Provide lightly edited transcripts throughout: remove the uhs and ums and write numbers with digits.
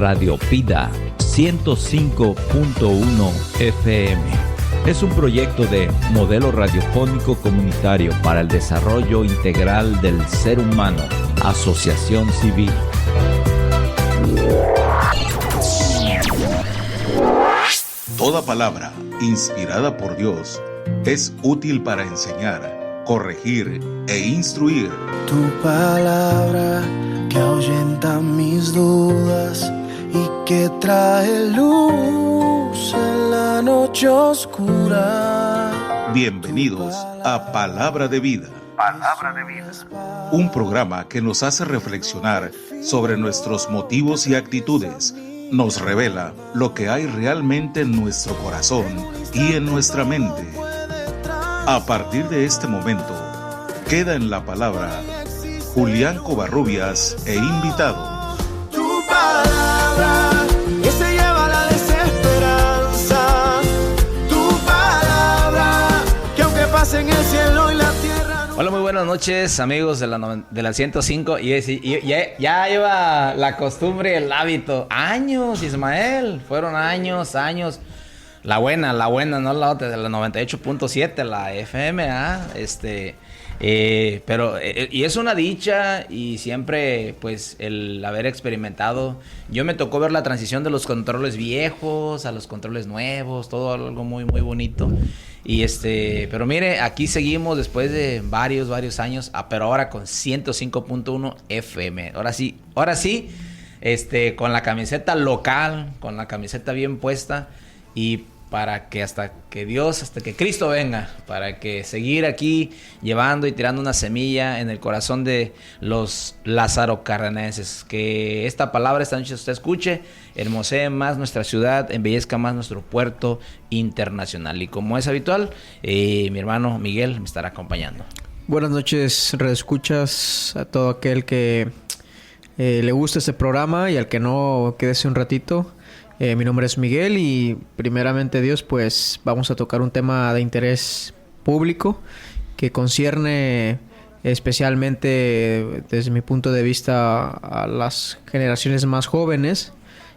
Radio Vida 105.1 FM. Es un proyecto de modelo radiofónico comunitario para el desarrollo integral del ser humano, Asociación Civil. Toda palabra inspirada por Dios es útil para enseñar, corregir e instruir. Tu palabra que ahuyenta mis dudas y que trae luz en la noche oscura. Bienvenidos a Palabra de Vida. Palabra de Vida. Un programa que nos hace reflexionar sobre nuestros motivos y actitudes. Nos revela lo que hay realmente en nuestro corazón y en nuestra mente. A partir de este momento, queda en la palabra Julián Covarrubias e invitado. Tu palabra que se lleva la desesperanza. Tu palabra que aunque pase en el cielo y la tierra. Hola, muy buenas noches, amigos de la 105. Y ya lleva la costumbre, el hábito. Años, Ismael. Fueron años. La buena, no la otra, de la 98.7, la FM, pero y es una dicha, y siempre pues el haber experimentado. Yo me tocó ver la transición de los controles viejos a los controles nuevos, todo algo muy muy bonito. Y pero mire, aquí seguimos después de varios años, pero ahora con 105.1 FM. Ahora sí, con la camiseta local, con la camiseta bien puesta, y para que hasta que Cristo venga, para que seguir aquí llevando y tirando una semilla en el corazón de los Lázaro Carranenses. Que esta palabra esta noche usted escuche, hermosee más nuestra ciudad, embellezca más nuestro puerto internacional. Y como es habitual, mi hermano Miguel me estará acompañando. Buenas noches, redescuchas, a todo aquel que le gusta este programa, y al que no, quédese un ratito. Mi nombre es Miguel, y primeramente Dios, pues vamos a tocar un tema de interés público que concierne especialmente, desde mi punto de vista, a las generaciones más jóvenes,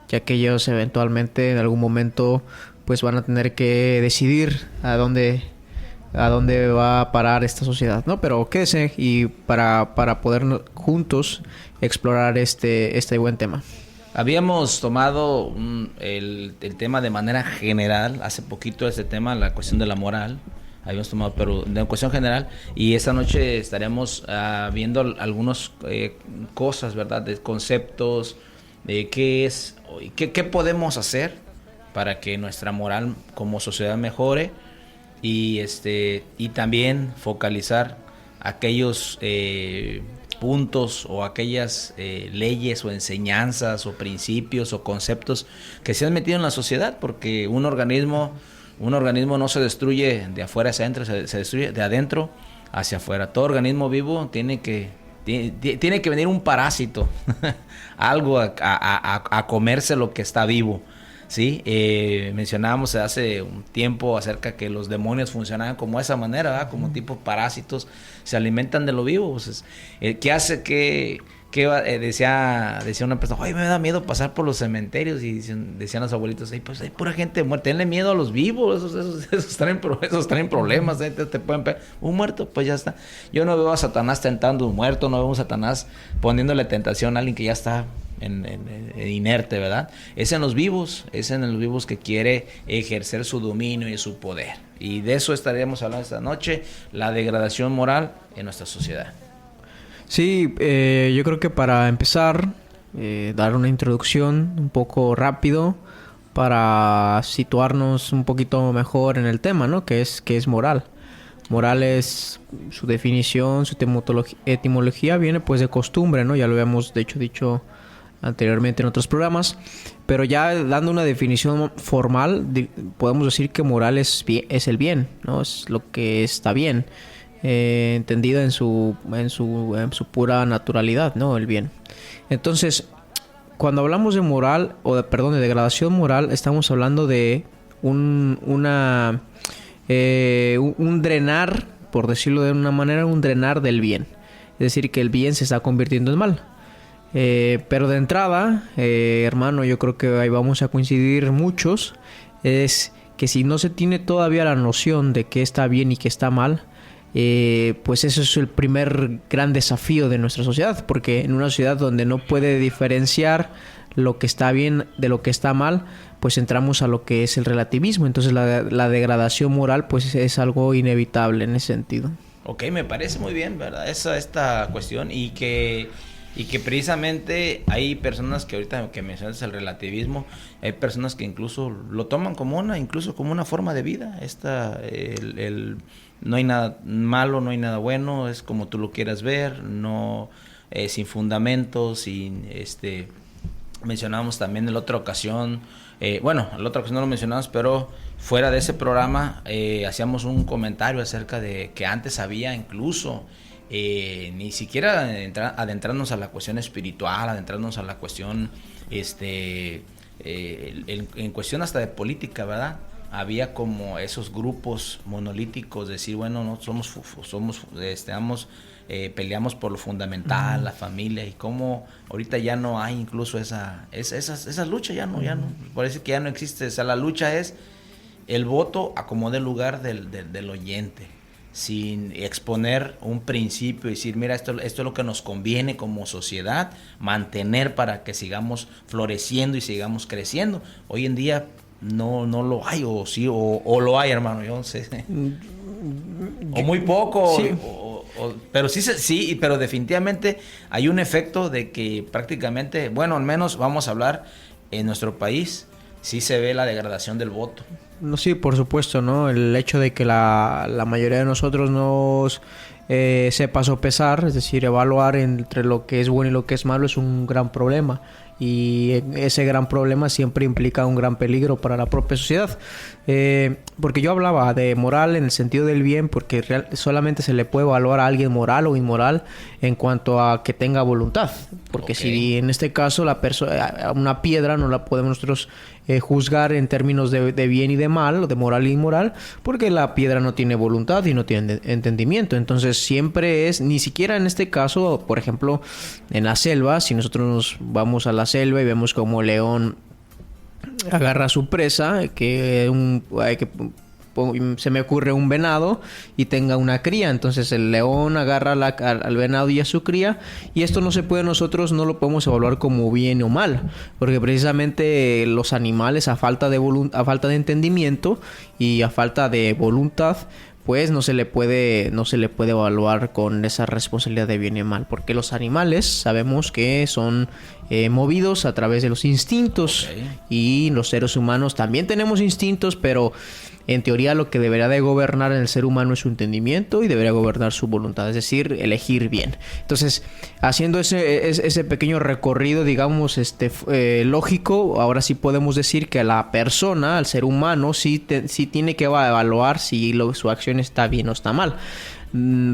ya que ellos eventualmente en algún momento pues van a tener que decidir a dónde va a parar esta sociedad, ¿no? Pero quédese y para poder juntos explorar este buen tema. Habíamos tomado el tema de manera general, hace poquito este tema, la cuestión de la moral, habíamos tomado, pero de cuestión general, y esta noche estaremos viendo algunas cosas, ¿verdad? De conceptos, de qué podemos hacer para que nuestra moral como sociedad mejore, y también focalizar aquellos puntos o aquellas leyes o enseñanzas o principios o conceptos que se han metido en la sociedad, porque un organismo no se destruye de afuera hacia adentro, se destruye de adentro hacia afuera. Todo organismo vivo tiene que venir un parásito algo a comerse lo que está vivo, ¿sí? Mencionábamos hace un tiempo acerca que los demonios funcionaban como esa manera, ¿verdad? Como tipo parásitos, se alimentan de lo vivo. Pues, ¿qué hace que decía una persona, ay, me da miedo pasar por los cementerios? Y decían los abuelitos, pues hay pura gente muerta, tenle miedo a los vivos, esos traen problemas, te pueden pegar. Un muerto, pues ya está. Yo no veo a Satanás tentando un muerto, no veo a Satanás poniéndole tentación a alguien que ya está en inerte, ¿verdad? Es en los vivos que quiere ejercer su dominio y su poder. Y de eso estaremos hablando esta noche, la degradación moral en nuestra sociedad. Sí, yo creo que para empezar, dar una introducción un poco rápido para situarnos un poquito mejor en el tema, ¿no? Que es moral. Moral es su definición, su etimología viene pues de costumbre, ¿no? Ya lo habíamos de hecho dicho anteriormente en otros programas, pero ya dando una definición formal, podemos decir que moral es el bien, ¿no? Es lo que está bien, entendido en su pura naturalidad, ¿no? El bien. Entonces, cuando hablamos de moral, de degradación moral, estamos hablando de un drenar, por decirlo de una manera, un drenar del bien. Es decir, que el bien se está convirtiendo en mal. Pero de entrada, hermano, yo creo que ahí vamos a coincidir muchos, es que si no se tiene todavía la noción de qué está bien y qué está mal, pues eso es el primer gran desafío de nuestra sociedad, porque en una sociedad donde no puede diferenciar lo que está bien de lo que está mal, pues entramos a lo que es el relativismo. Entonces la degradación moral pues es algo inevitable en ese sentido. Ok, me parece muy bien, ¿verdad? Esta cuestión y que precisamente hay personas que ahorita que mencionas el relativismo, hay personas que incluso lo toman como una forma de vida. No hay nada malo, no hay nada bueno, es como tú lo quieras ver, no sin fundamentos, sin mencionamos también en la otra ocasión, en la otra ocasión no lo mencionamos, pero fuera de ese programa hacíamos un comentario acerca de que antes había incluso ni siquiera adentrarnos a la cuestión espiritual, adentrarnos a la cuestión en cuestión hasta de política, ¿verdad? Había como esos grupos monolíticos, decir, bueno, no peleamos por lo fundamental, la familia, y cómo ahorita ya no hay incluso esa lucha, ya no, parece que ya no existe. O sea, la lucha es el voto a como dé lugar del oyente, sin exponer un principio y decir, mira, esto es lo que nos conviene como sociedad mantener para que sigamos floreciendo y sigamos creciendo. Hoy en día no lo hay, o sí, o lo hay, hermano, yo no sé. O muy poco, sí. Pero sí, pero definitivamente hay un efecto de que prácticamente, bueno, al menos vamos a hablar en nuestro país, sí se ve la degradación del voto. No, sí, por supuesto, ¿no? El hecho de que la mayoría de nosotros nos sepa sopesar, es decir, evaluar entre lo que es bueno y lo que es malo, es un gran problema. Y ese gran problema siempre implica un gran peligro para la propia sociedad. Porque yo hablaba de moral en el sentido del bien, porque solamente se le puede evaluar a alguien moral o inmoral en cuanto a que tenga voluntad. Porque si en este caso una piedra no la podemos nosotros juzgar en términos de bien y de mal, o de moral y inmoral, porque la piedra no tiene voluntad y no tiene entendimiento. Entonces siempre ni siquiera en este caso, por ejemplo, en la selva, si nosotros nos vamos a la selva y vemos como el león agarra a su presa, se me ocurre un venado y tenga una cría, entonces el león agarra al venado y a su cría, y esto no lo podemos evaluar como bien o mal, porque precisamente los animales a falta de entendimiento y a falta de voluntad, pues no se le puede evaluar con esa responsabilidad de bien y mal, porque los animales sabemos que son movidos a través de los instintos, y los seres humanos también tenemos instintos, pero en teoría lo que debería de gobernar en el ser humano es su entendimiento y debería gobernar su voluntad, es decir, elegir bien. Entonces, haciendo ese pequeño recorrido, digamos, lógico, ahora sí podemos decir que la persona, al ser humano, sí tiene que evaluar si su acción está bien o está mal.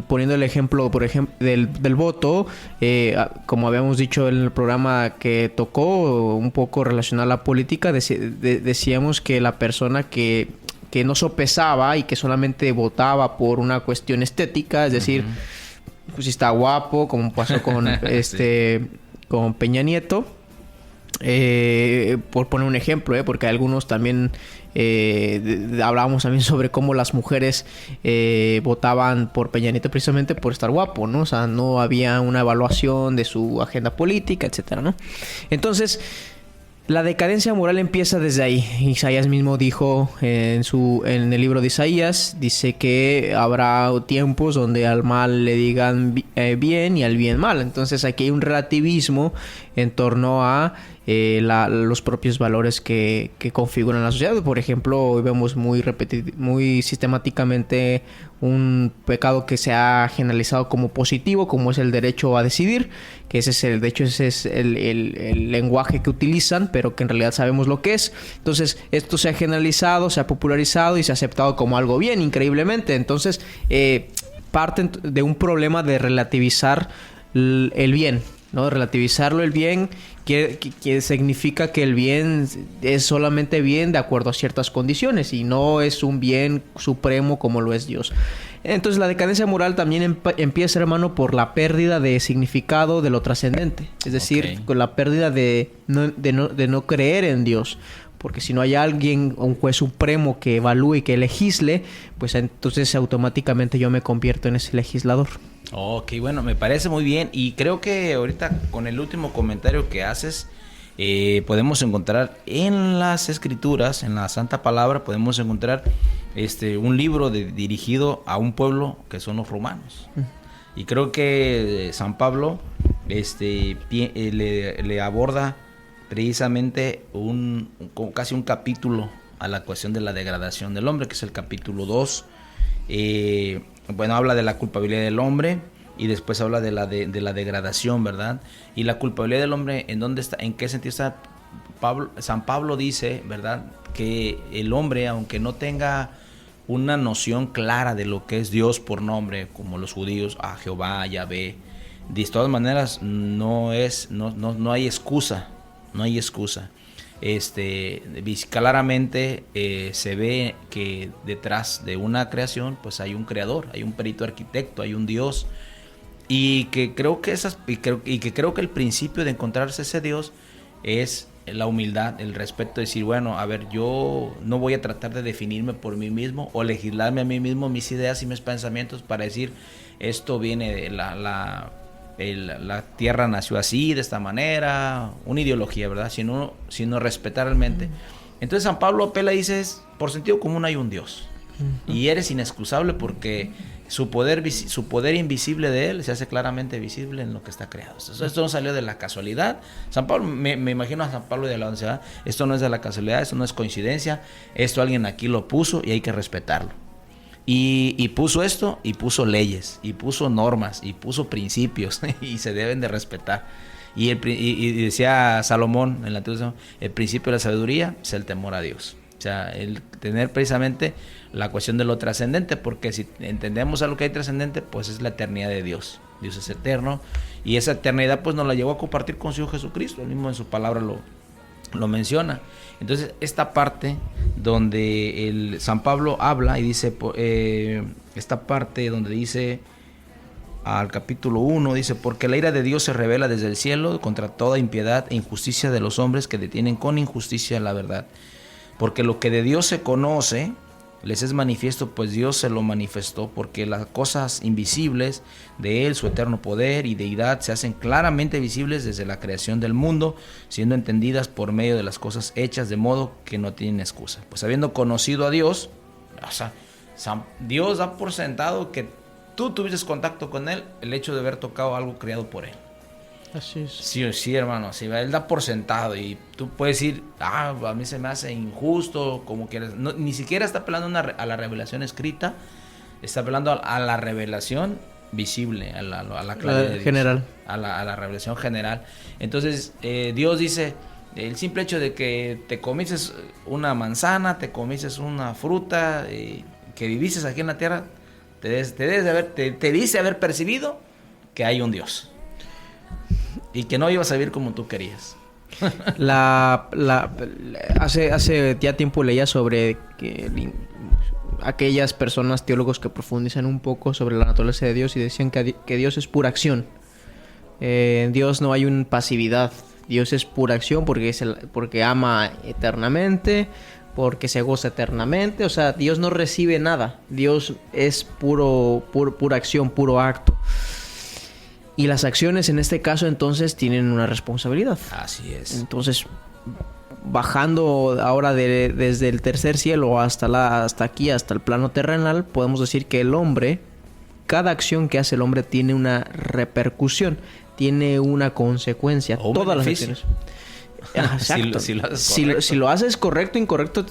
Poniendo el ejemplo, por ejemplo, del voto, como habíamos dicho en el programa que tocó, un poco relacionado a la política, decíamos que la persona que no sopesaba y que solamente votaba por una cuestión estética, es decir, pues si está guapo, como pasó con con Peña Nieto, por poner un ejemplo, porque algunos también hablábamos también sobre cómo las mujeres votaban por Peña Nieto precisamente por estar guapo, ¿no? O sea, no había una evaluación de su agenda política, etcétera, ¿no? Entonces, la decadencia moral empieza desde ahí. Isaías mismo dijo en el libro de Isaías, dice que habrá tiempos donde al mal le digan bien y al bien mal. Entonces aquí hay un relativismo en torno a los propios valores que configuran la sociedad. Por ejemplo, hoy vemos muy sistemáticamente un pecado que se ha generalizado como positivo, como es el derecho a decidir, que ese es el lenguaje que utilizan, pero que en realidad sabemos lo que es. Entonces, esto se ha generalizado, se ha popularizado y se ha aceptado como algo bien, increíblemente. Entonces, parten de un problema de relativizar el bien, ¿no? Relativizarlo el bien, que significa que el bien es solamente bien de acuerdo a ciertas condiciones y no es un bien supremo como lo es Dios. Entonces la decadencia moral también empieza, hermano, por la pérdida de significado de lo trascendente. Es decir, con la pérdida de no creer en Dios. Porque si no hay alguien, un juez supremo que evalúe y que legisle, pues entonces automáticamente yo me convierto en ese legislador. Ok, bueno, me parece muy bien. Y creo que ahorita con el último comentario que haces, podemos encontrar en las Escrituras, en la Santa Palabra, podemos encontrar un libro dirigido a un pueblo que son los romanos. Y creo que San Pablo le aborda precisamente casi un capítulo a la cuestión de la degradación del hombre, que es el capítulo 2. Habla de la culpabilidad del hombre y después habla de la degradación, ¿verdad? Y la culpabilidad del hombre, ¿en dónde está? ¿En qué sentido está? San Pablo dice, ¿verdad?, que el hombre, aunque no tenga una noción clara de lo que es Dios por nombre, como los judíos, a Jehová, a Yahvé, de todas maneras no hay excusa. No hay excusa. Claramente se ve que detrás de una creación pues hay un creador, hay un perito arquitecto, hay un Dios, y que creo que el principio de encontrarse ese Dios es la humildad, el respeto, de decir, bueno, a ver, yo no voy a tratar de definirme por mí mismo o legislarme a mí mismo mis ideas y mis pensamientos para decir esto viene de la tierra nació así, de esta manera, una ideología, ¿verdad? Sino respetar realmente. Entonces San Pablo apela y dice, por sentido común hay un Dios. Y eres inexcusable porque su poder invisible de él se hace claramente visible en lo que está creado. Esto no salió de la casualidad. San Pablo, me imagino a San Pablo de la ansiedad, esto no es de la casualidad, esto no es coincidencia, esto alguien aquí lo puso y hay que respetarlo. Y puso esto, y puso leyes, y puso normas, y puso principios, y se deben de respetar. Y decía Salomón en la Antiguo, el principio de la sabiduría es el temor a Dios. O sea, el tener precisamente la cuestión de lo trascendente, porque si entendemos a lo que hay trascendente, pues es la eternidad de Dios. Dios es eterno, y esa eternidad pues nos la llevó a compartir con su Hijo Jesucristo. Él mismo en su palabra lo menciona. Entonces esta parte donde San Pablo habla y dice, esta parte donde dice al capítulo 1, dice, porque la ira de Dios se revela desde el cielo contra toda impiedad e injusticia de los hombres que detienen con injusticia la verdad, porque lo que de Dios se conoce les es manifiesto, pues Dios se lo manifestó, porque las cosas invisibles de Él, su eterno poder y deidad, se hacen claramente visibles desde la creación del mundo, siendo entendidas por medio de las cosas hechas, de modo que no tienen excusa. Pues habiendo conocido a Dios, o sea, Dios da por sentado que tú tuviste contacto con Él, el hecho de haber tocado algo creado por Él. Así es. Sí, hermano, sí, Él da por sentado y tú puedes decir, a mí se me hace injusto, como quieras. No, ni siquiera está apelando a la revelación escrita, está apelando a la revelación visible, a la claridad de Dios, general. A la revelación general. Entonces, Dios dice, el simple hecho de que te comiste una manzana, te comiste una fruta, que viviste aquí en la tierra, te dice haber percibido que hay un Dios. Y que no ibas a vivir como tú querías. Hace ya tiempo leía sobre aquellas personas, teólogos, que profundizan un poco sobre la naturaleza de Dios y decían que Dios es pura acción. En Dios no hay una pasividad. Dios es pura acción porque ama eternamente, porque se goza eternamente. O sea, Dios no recibe nada. Dios es pura acción, puro acto. Y las acciones en este caso entonces tienen una responsabilidad. Así es. Entonces, bajando ahora desde el tercer cielo hasta aquí, hasta el plano terrenal, podemos decir que el hombre, cada acción que hace el hombre tiene una repercusión, tiene una consecuencia. Todas las acciones. Exacto. Si lo haces correcto o incorrecto,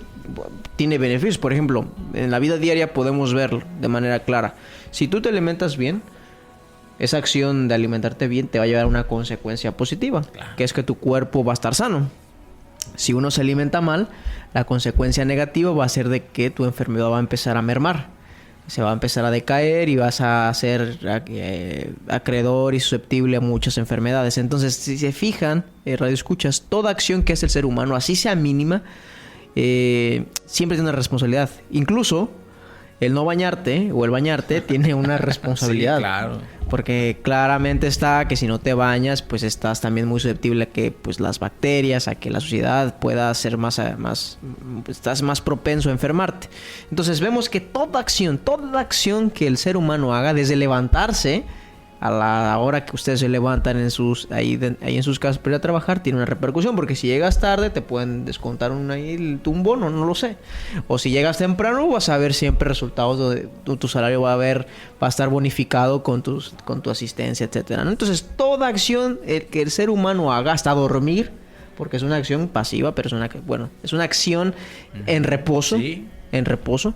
tiene beneficios. Por ejemplo, en la vida diaria podemos verlo de manera clara. Si tú te alimentas bien, esa acción de alimentarte bien te va a llevar a una consecuencia positiva, claro, que es que tu cuerpo va a estar sano. Si uno se alimenta mal, la consecuencia negativa va a ser de que tu enfermedad va a empezar a mermar. Se va a empezar a decaer y vas a ser acreedor y susceptible a muchas enfermedades. Entonces, si se fijan, radioescuchas, toda acción que hace el ser humano, así sea mínima, siempre tiene una responsabilidad. Incluso el no bañarte o el bañarte tiene una responsabilidad. Sí, claro. Porque claramente está que si no te bañas, pues estás también muy susceptible a que pues las bacterias, a que la suciedad pueda ser estás más propenso a enfermarte. Entonces vemos que toda acción que el ser humano haga, desde levantarse a la hora que ustedes se levantan ahí en sus casas para ir a trabajar, tiene una repercusión, porque si llegas tarde te pueden descontar un bono, no lo sé. O si llegas temprano vas a ver siempre resultados donde tu salario va a estar bonificado con tu asistencia, etcétera, ¿no? Entonces toda acción que el ser humano haga, hasta dormir, porque es una acción pasiva, pero es una acción en reposo. Sí. En reposo,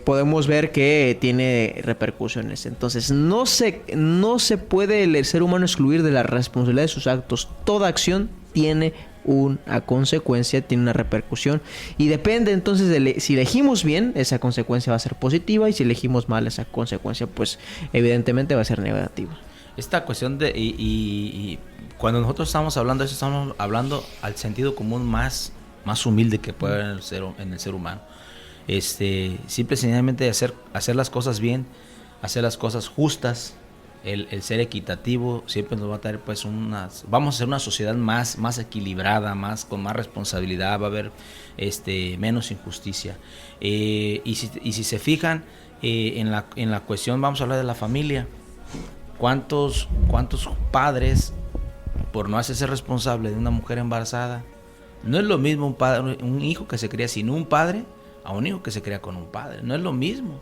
podemos ver que tiene repercusiones. Entonces no se puede el ser humano excluir de la responsabilidad de sus actos. Toda acción tiene una consecuencia, tiene una repercusión, y depende entonces si elegimos bien, esa consecuencia va a ser positiva, y si elegimos mal, esa consecuencia pues evidentemente va a ser negativa. Esta cuestión de y cuando nosotros estamos hablando de eso, estamos hablando al sentido común más humilde que puede haber en el ser humano. Simple y sencillamente hacer las cosas bien, hacer las cosas justas, el ser equitativo siempre nos va a traer pues vamos a ser una sociedad más equilibrada, con más responsabilidad, va a haber menos injusticia, y si se fijan en la cuestión, vamos a hablar de la familia. ¿Cuántos padres, por no hacerse responsable de una mujer embarazada? No es lo mismo un hijo que se cría sin un padre a un hijo que se cría con un padre. No es lo mismo.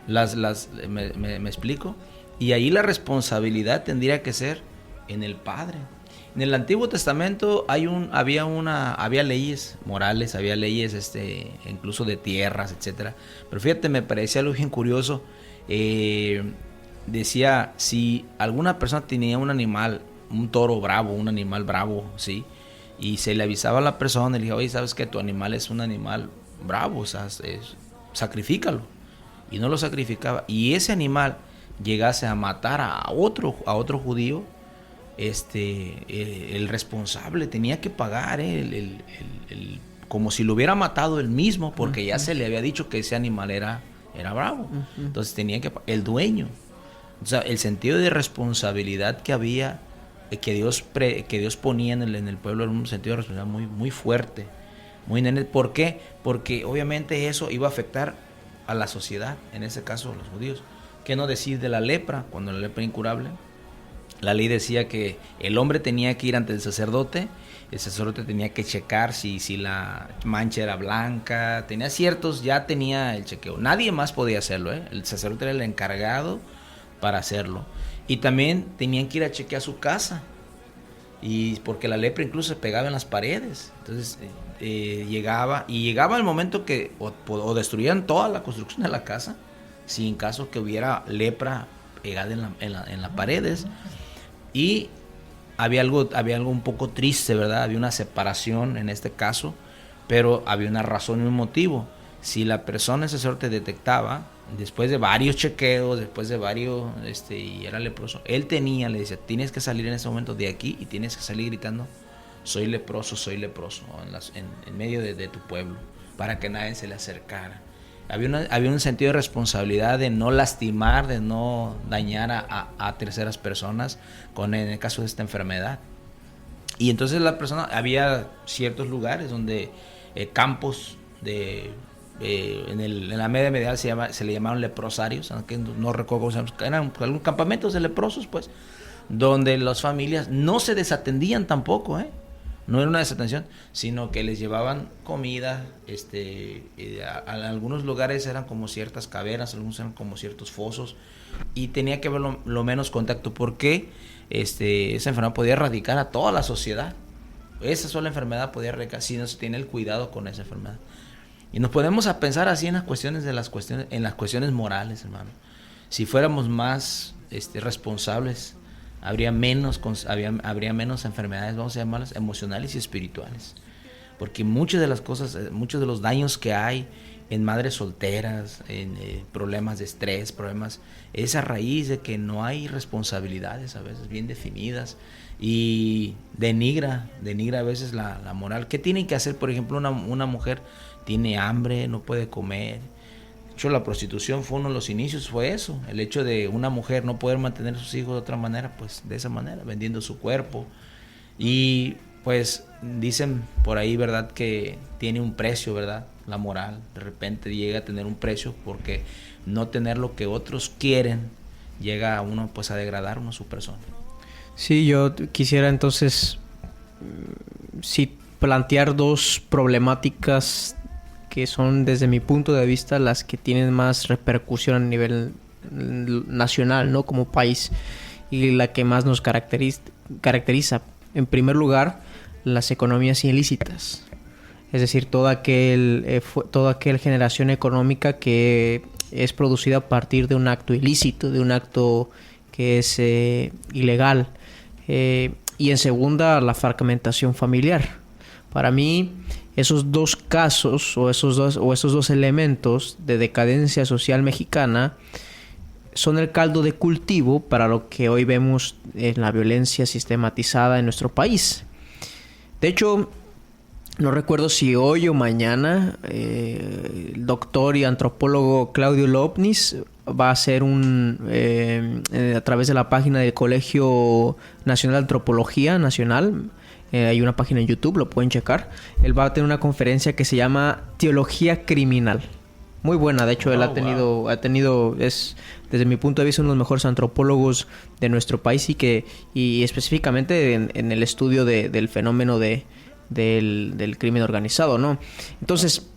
¿Me explico? Y ahí la responsabilidad tendría que ser en el padre. En el Antiguo Testamento había leyes morales, había leyes incluso de tierras, etcétera. Pero fíjate, me parecía algo bien curioso. Decía, si alguna persona tenía un animal, un toro bravo, un animal bravo, ¿sí? Y se le avisaba a la persona y le dije, oye, ¿sabes que tu animal es un animal bravo? O sea, sacrifícalo. Y no lo sacrificaba. Y ese animal llegase a matar a otro judío, el responsable tenía que pagar como si lo hubiera matado él mismo, porque ya se le había dicho que ese animal era bravo. Entonces tenía que el dueño. O sea, el sentido de responsabilidad que había, que Dios ponía en el pueblo, era un sentido de responsabilidad muy, muy fuerte. ¿Por qué? Porque obviamente eso iba a afectar a la sociedad, en ese caso a los judíos. ¿Qué no decir de la lepra? Cuando la lepra era incurable, la ley decía que el hombre tenía que ir ante el sacerdote tenía que checar si la mancha era blanca, ya tenía el chequeo. Nadie más podía hacerlo, el sacerdote era el encargado para hacerlo. Y también tenían que ir a chequear su casa, y porque la lepra incluso se pegaba en las paredes. Entonces llegaba el momento que o destruían toda la construcción de la casa, si en caso que hubiera lepra pegada en las paredes. Y había algo un poco triste, ¿verdad? Había una separación en este caso, pero había una razón y un motivo. Si la persona, el sacerdote, detectaba, después de varios chequeos, y era leproso, le decía, tienes que salir en ese momento de aquí y tienes que salir gritando, soy leproso, en medio de tu pueblo, para que nadie se le acercara. Había un sentido de responsabilidad de no lastimar, de no dañar a terceras personas en el caso de esta enfermedad. Y entonces había ciertos lugares donde campos en la media medieval se le llamaron leprosarios, aunque no recuerdo cómo se llaman, eran algunos campamentos de leprosos, pues, donde las familias no se desatendían tampoco, no era una desatención, sino que les llevaban comida, a algunos lugares eran como ciertas cavernas, algunos eran como ciertos fosos, y tenía que haber lo menos contacto, porque esa enfermedad podía erradicar a toda la sociedad. Esa sola enfermedad podía erradicar si no se tiene el cuidado con esa enfermedad. Y nos podemos a pensar así en las cuestiones morales, hermano. Si fuéramos más responsables, habría menos enfermedades, vamos a llamarlas, emocionales y espirituales. Porque muchas de las cosas, muchos de los daños que hay en madres solteras, en problemas de estrés, es a raíz de que no hay responsabilidades a veces bien definidas, y denigra a veces la moral. ¿Qué tiene que hacer, por ejemplo, una mujer? Tiene hambre, no puede comer, De hecho, la prostitución fue uno de los inicios, fue eso, el hecho de una mujer no poder mantener a sus hijos de otra manera, pues de esa manera, vendiendo su cuerpo. Y pues dicen por ahí, ¿verdad?, que tiene un precio, ¿verdad? La moral, de repente llega a tener un precio porque no tener lo que otros quieren llega a uno pues a degradar uno su persona. Sí, yo quisiera entonces sí plantear dos problemáticas que son desde mi punto de vista las que tienen más repercusión a nivel nacional, ¿no?, como país, y la que más nos caracteriza. En primer lugar, las economías ilícitas, es decir, toda aquella generación económica que es producida a partir de un acto ilícito, de un acto que es ilegal. Y en segunda, la fragmentación familiar. Para mí, esos dos casos o esos dos elementos de decadencia social mexicana son el caldo de cultivo para lo que hoy vemos en la violencia sistematizada en nuestro país. De hecho, no recuerdo si hoy o mañana el doctor y antropólogo Claudio Lobnis va a hacer a través de la página del Colegio Nacional de Antropología Nacional. Hay una página en YouTube, lo pueden checar. Él va a tener una conferencia que se llama Teología Criminal. Muy buena, de hecho, él ha tenido, es desde mi punto de vista uno de los mejores antropólogos de nuestro país y específicamente en el estudio del fenómeno del crimen organizado, ¿no? Entonces,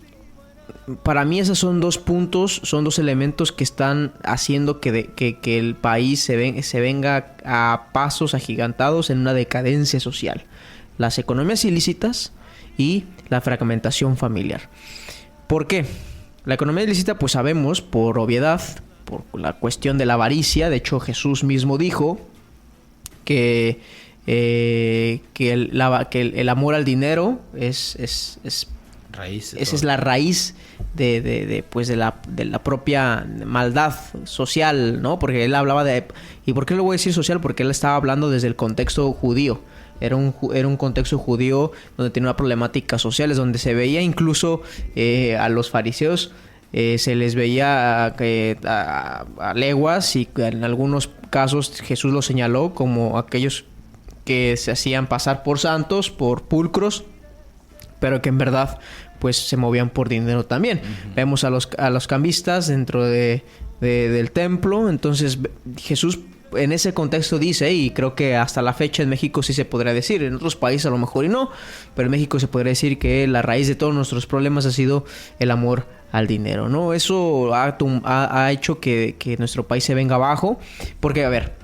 para mí esos son dos puntos, son dos elementos que están haciendo que el país se venga a pasos agigantados en una decadencia social. Las economías ilícitas y la fragmentación familiar. ¿Por qué? La economía ilícita, pues sabemos, por obviedad, por la cuestión de la avaricia. De hecho, Jesús mismo dijo que el amor al dinero es raíz. Esa es la raíz de la propia maldad social, ¿no? Porque él hablaba de... ¿Y por qué lo voy a decir social? Porque él estaba hablando desde el contexto judío. Era un contexto judío donde tenía una problemática social, donde se veía incluso a los fariseos se les veía a leguas, y en algunos casos Jesús los señaló como aquellos que se hacían pasar por santos, por pulcros, pero que en verdad pues se movían por dinero también. Uh-huh. Vemos a los cambistas dentro del templo. Entonces Jesús en ese contexto dice, y creo que hasta la fecha en México sí se podría decir, en otros países a lo mejor y no, pero en México se podría decir que la raíz de todos nuestros problemas ha sido el amor al dinero, ¿no? Eso ha hecho que nuestro país se venga abajo, porque, a ver,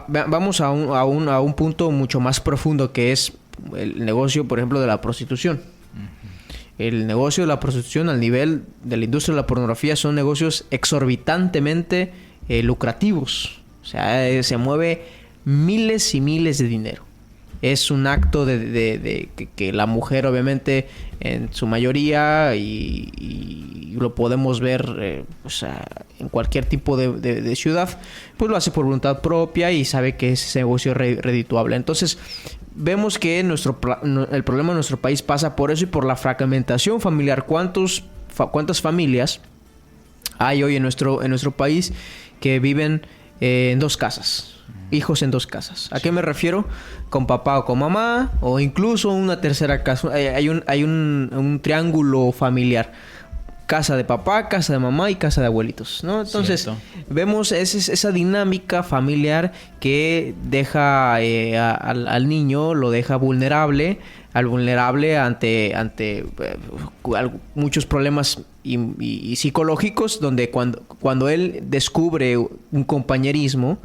vamos a un punto mucho más profundo, que es el negocio, por ejemplo, de la prostitución. Uh-huh. El negocio de la prostitución al nivel de la industria de la pornografía son negocios exorbitantemente lucrativos. O sea, se mueve miles y miles de dinero. Es un acto de que la mujer, obviamente, en su mayoría, y lo podemos ver en cualquier tipo de ciudad, pues lo hace por voluntad propia y sabe que ese negocio es redituable. Entonces, vemos que el problema de nuestro país pasa por eso y por la fragmentación familiar. ¿Cuántas familias hay hoy en nuestro país que viven en dos casas? Hijos en dos casas. ¿A qué me refiero? Con papá o con mamá, o incluso una tercera casa. Hay un triángulo familiar: casa de papá, casa de mamá y casa de abuelitos, ¿no? Entonces, cierto, vemos esa dinámica familiar que deja al niño, lo deja vulnerable ante muchos problemas y psicológicos, donde cuando él descubre un compañerismo,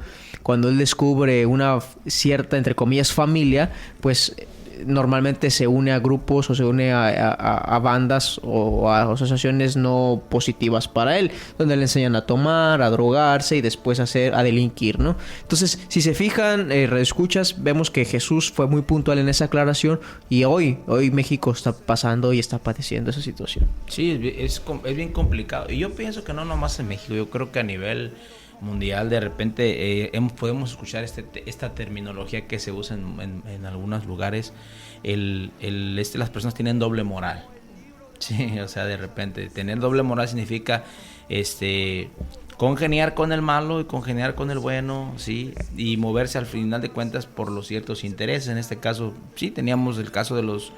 cuando él descubre una cierta, entre comillas, familia, pues normalmente se une a grupos o se une a bandas o a asociaciones no positivas para él, donde le enseñan a tomar, a drogarse y después a delinquir, ¿no? Entonces, si se fijan, redescuchas, vemos que Jesús fue muy puntual en esa aclaración, y hoy México está pasando y está padeciendo esa situación. Sí, es bien complicado. Y yo pienso que no nomás en México, yo creo que a nivel mundial de repente podemos escuchar esta terminología que se usa en algunos lugares. Las personas tienen doble moral. Sí, o sea, de repente tener doble moral significa congeniar con el malo y congeniar con el bueno, sí, y moverse al final de cuentas por los ciertos intereses. En este caso, sí, teníamos el caso de los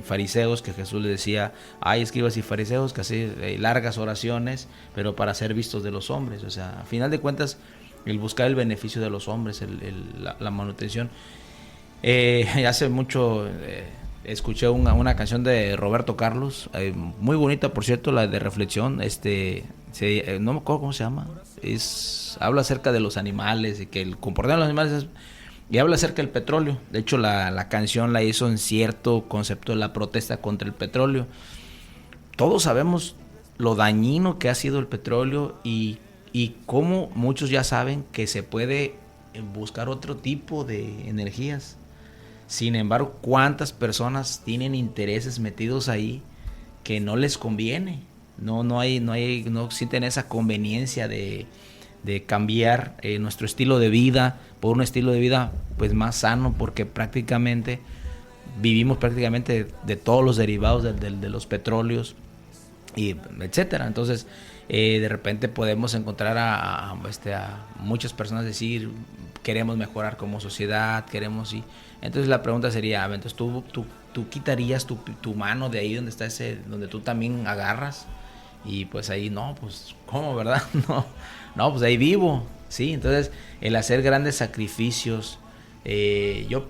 fariseos, que Jesús les decía: hay escribas y fariseos que hacen largas oraciones, pero para ser vistos de los hombres. O sea, al final de cuentas, el buscar el beneficio de los hombres, la manutención. Hace mucho escuché una canción de Roberto Carlos, muy bonita, por cierto, la de reflexión. No me acuerdo cómo se llama. Habla acerca de los animales y que el comportamiento de los animales y habla acerca del petróleo. De hecho, la canción la hizo en cierto concepto de la protesta contra el petróleo. Todos sabemos lo dañino que ha sido el petróleo y cómo muchos ya saben que se puede buscar otro tipo de energías. Sin embargo, ¿cuántas personas tienen intereses metidos ahí que no les conviene? No sienten esa conveniencia de cambiar nuestro estilo de vida por un estilo de vida pues más sano, porque vivimos prácticamente de todos los derivados de los petróleos y etcétera. Entonces de repente podemos encontrar a muchas personas decir: queremos mejorar como sociedad, entonces la pregunta sería: entonces tú quitarías tu mano de ahí donde está donde tú también agarras. Y pues ahí no, pues ¿cómo, verdad? No, pues ahí vivo, ¿sí? Entonces el hacer grandes sacrificios, yo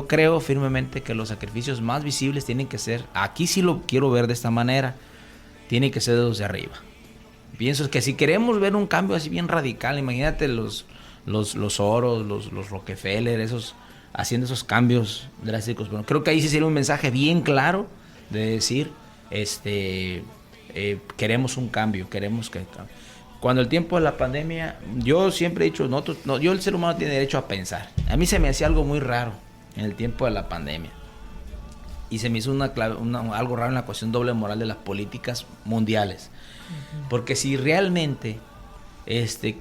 creo firmemente que los sacrificios más visibles tienen que ser, aquí sí lo quiero ver de esta manera, tienen que ser de los de arriba. Pienso que si queremos ver un cambio así bien radical, imagínate los Soros, los Rockefeller, haciendo esos cambios drásticos. Bueno, creo que ahí sí sería un mensaje bien claro de decir, queremos un cambio, queremos que... Cuando el tiempo de la pandemia, yo siempre he dicho, el ser humano tiene derecho a pensar. A mí se me hacía algo muy raro en el tiempo de la pandemia. Y se me hizo algo raro en la cuestión doble moral de las políticas mundiales. Uh-huh. Porque si realmente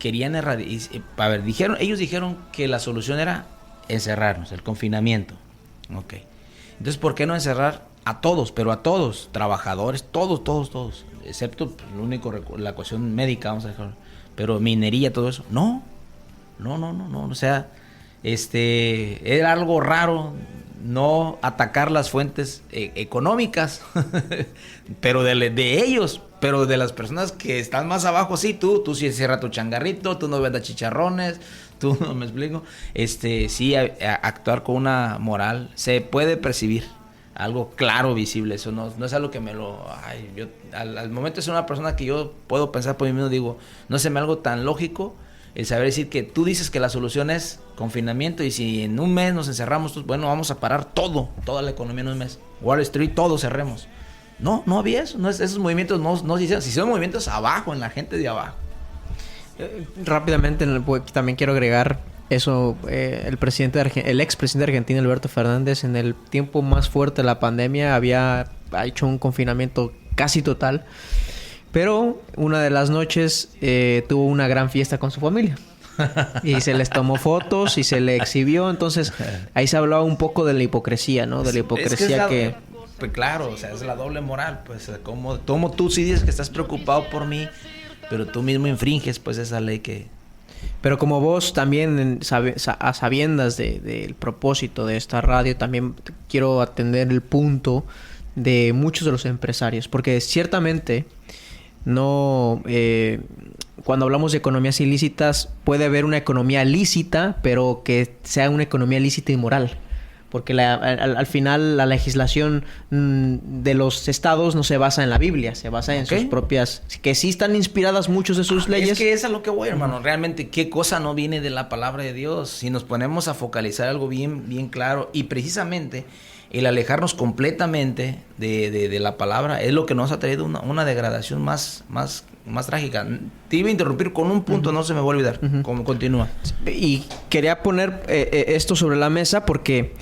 querían ellos dijeron que la solución era encerrarnos, el confinamiento. Okay. Entonces, ¿por qué no encerrar a todos, trabajadores, todos, excepto la cuestión médica, vamos a dejar, pero minería, todo eso? No, o sea, era algo raro no atacar las fuentes económicas, pero de ellos, pero de las personas que están más abajo, sí, tú sí cierra tu changarrito, tú no vendas chicharrones, tú no me explico, sí, actuar con una moral, se puede percibir algo claro, visible. Eso no es algo que yo al momento de ser una persona que yo puedo pensar por mí mismo, digo, no se me algo tan lógico el saber decir que tú dices que la solución es confinamiento, y si en un mes nos encerramos, bueno, vamos a parar toda la economía en un mes, Wall Street, todo cerremos. No había eso, esos movimientos no se hicieron, se hicieron movimientos abajo, en la gente de abajo. Rápidamente también quiero agregar eso, el expresidente argentino Alberto Fernández, en el tiempo más fuerte de la pandemia, había hecho un confinamiento casi total, pero una de las noches tuvo una gran fiesta con su familia y se les tomó fotos y se le exhibió. Entonces ahí se hablaba un poco de la hipocresía, ¿no? De la hipocresía pues claro, o sea, es la doble moral, pues como tú sí dices que estás preocupado por mí, pero tú mismo infringes pues esa ley que... Pero como vos también, a sabiendas del propósito de esta radio, también quiero atender el punto de muchos de los empresarios. Porque ciertamente cuando hablamos de economías ilícitas, puede haber una economía lícita, pero que sea una economía lícita y moral. Porque al final la legislación de los estados no se basa en la Biblia, se basa en sus propias, que sí están inspiradas muchos de sus leyes. Es que es a lo que voy, hermano. Realmente, ¿qué cosa no viene de la palabra de Dios? Si nos ponemos a focalizar algo bien, bien claro, y precisamente el alejarnos completamente de la palabra es lo que nos ha traído una degradación más trágica. Te iba a interrumpir con un punto, no se me va a olvidar. Continúa. Y quería poner esto sobre la mesa porque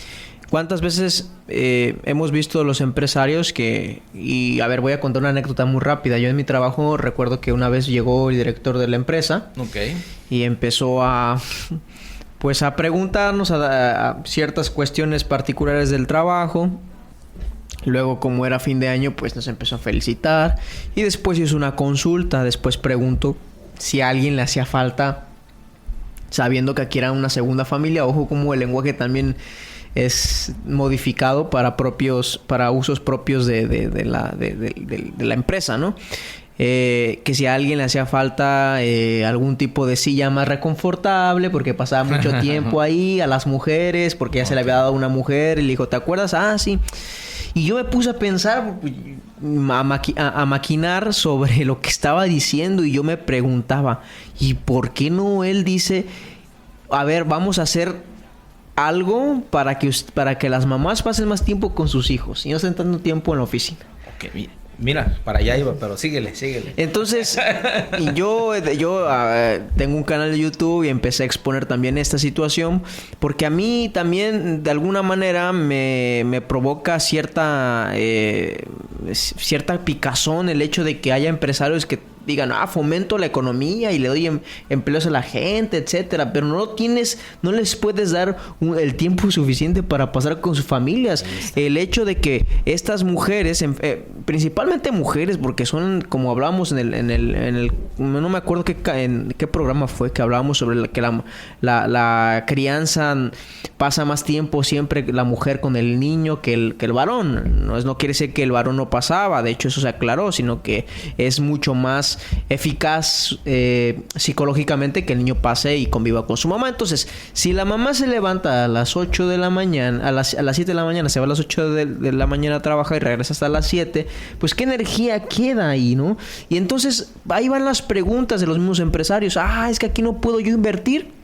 cuántas veces hemos visto los empresarios voy a contar una anécdota muy rápida. Yo en mi trabajo recuerdo que una vez llegó el director de la empresa y empezó a preguntarnos a ciertas cuestiones particulares del trabajo. Luego, como era fin de año, pues nos empezó a felicitar. Y después hizo una consulta. Después preguntó si a alguien le hacía falta, sabiendo que aquí era una segunda familia. Ojo, como el lenguaje también es modificado para usos propios de la empresa, ¿no? Que si a alguien le hacía falta algún tipo de silla más reconfortable porque pasaba mucho tiempo ahí, a las mujeres, porque ya se le había dado a una mujer y le dijo, ¿te acuerdas? Ah, sí. Y yo me puse a pensar, a maquinar sobre lo que estaba diciendo, y yo me preguntaba, ¿y por qué no él dice, a ver, vamos a hacer algo para que las mamás pasen más tiempo con sus hijos y no estén tanto tiempo en la oficina? Ok, mira, para allá iba, pero síguele. Entonces, yo tengo un canal de YouTube y empecé a exponer también esta situación porque a mí también de alguna manera me provoca cierta picazón el hecho de que haya empresarios que digan, fomento la economía y le doy empleos a la gente, etcétera, pero no les puedes dar el tiempo suficiente para pasar con sus familias. El hecho de que estas mujeres, principalmente mujeres, porque son, como hablábamos en el no me acuerdo en qué programa fue que hablábamos sobre que la crianza pasa más tiempo siempre la mujer con el niño que el varón. No quiere decir que el varón no pasaba, de hecho eso se aclaró, sino que es mucho más eficaz psicológicamente que el niño pase y conviva con su mamá. Entonces, si la mamá se levanta a las 8 de la mañana, a las 7 de la mañana, se va a las 8 de la mañana a trabajar y regresa hasta las 7, pues qué energía queda ahí, ¿no? Y entonces ahí van las preguntas de los mismos empresarios. Es que aquí no puedo yo invertir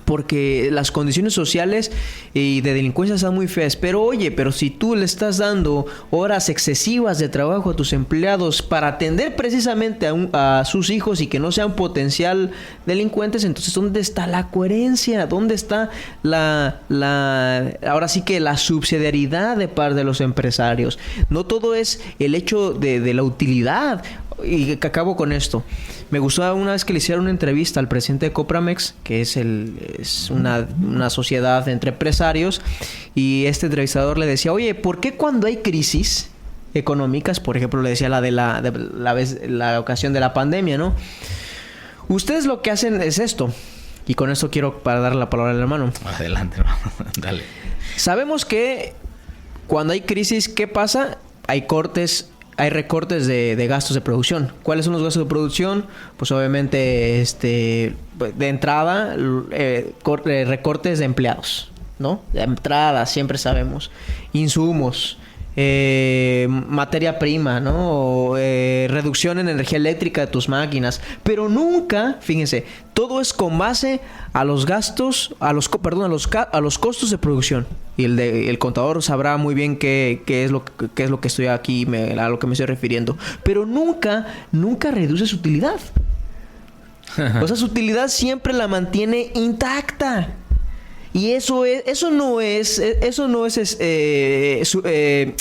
porque las condiciones sociales y de delincuencia están muy feas. Pero oye, si tú le estás dando horas excesivas de trabajo a tus empleados para atender precisamente a sus hijos y que no sean potencial delincuentes, entonces ¿dónde está la coherencia? ¿Dónde está ahora sí que la subsidiariedad de parte de los empresarios? No todo es el hecho de la utilidad. Y que acabo con esto. Me gustó una vez que le hicieron una entrevista al presidente de Copramex, que es una sociedad entre empresarios, y este entrevistador le decía, oye, ¿por qué cuando hay crisis económicas, por ejemplo, le decía la ocasión de la pandemia, ¿no? Ustedes lo que hacen es esto, y con esto quiero para darle la palabra al hermano. Adelante, hermano. Dale. Sabemos que cuando hay crisis, ¿qué pasa? Hay recortes de gastos de producción. ¿Cuáles son los gastos de producción? Pues obviamente de entrada recortes de empleados, ¿no? De entrada, siempre sabemos. Insumos, materia prima, ¿no? Reducción en energía eléctrica de tus máquinas. Pero nunca, fíjense, todo es con base a los gastos, a los costos de producción. Y el contador sabrá muy bien qué es lo que estoy aquí, a lo que me estoy refiriendo. Pero nunca reduce su utilidad. O sea, su utilidad siempre la mantiene intacta. Y eso no es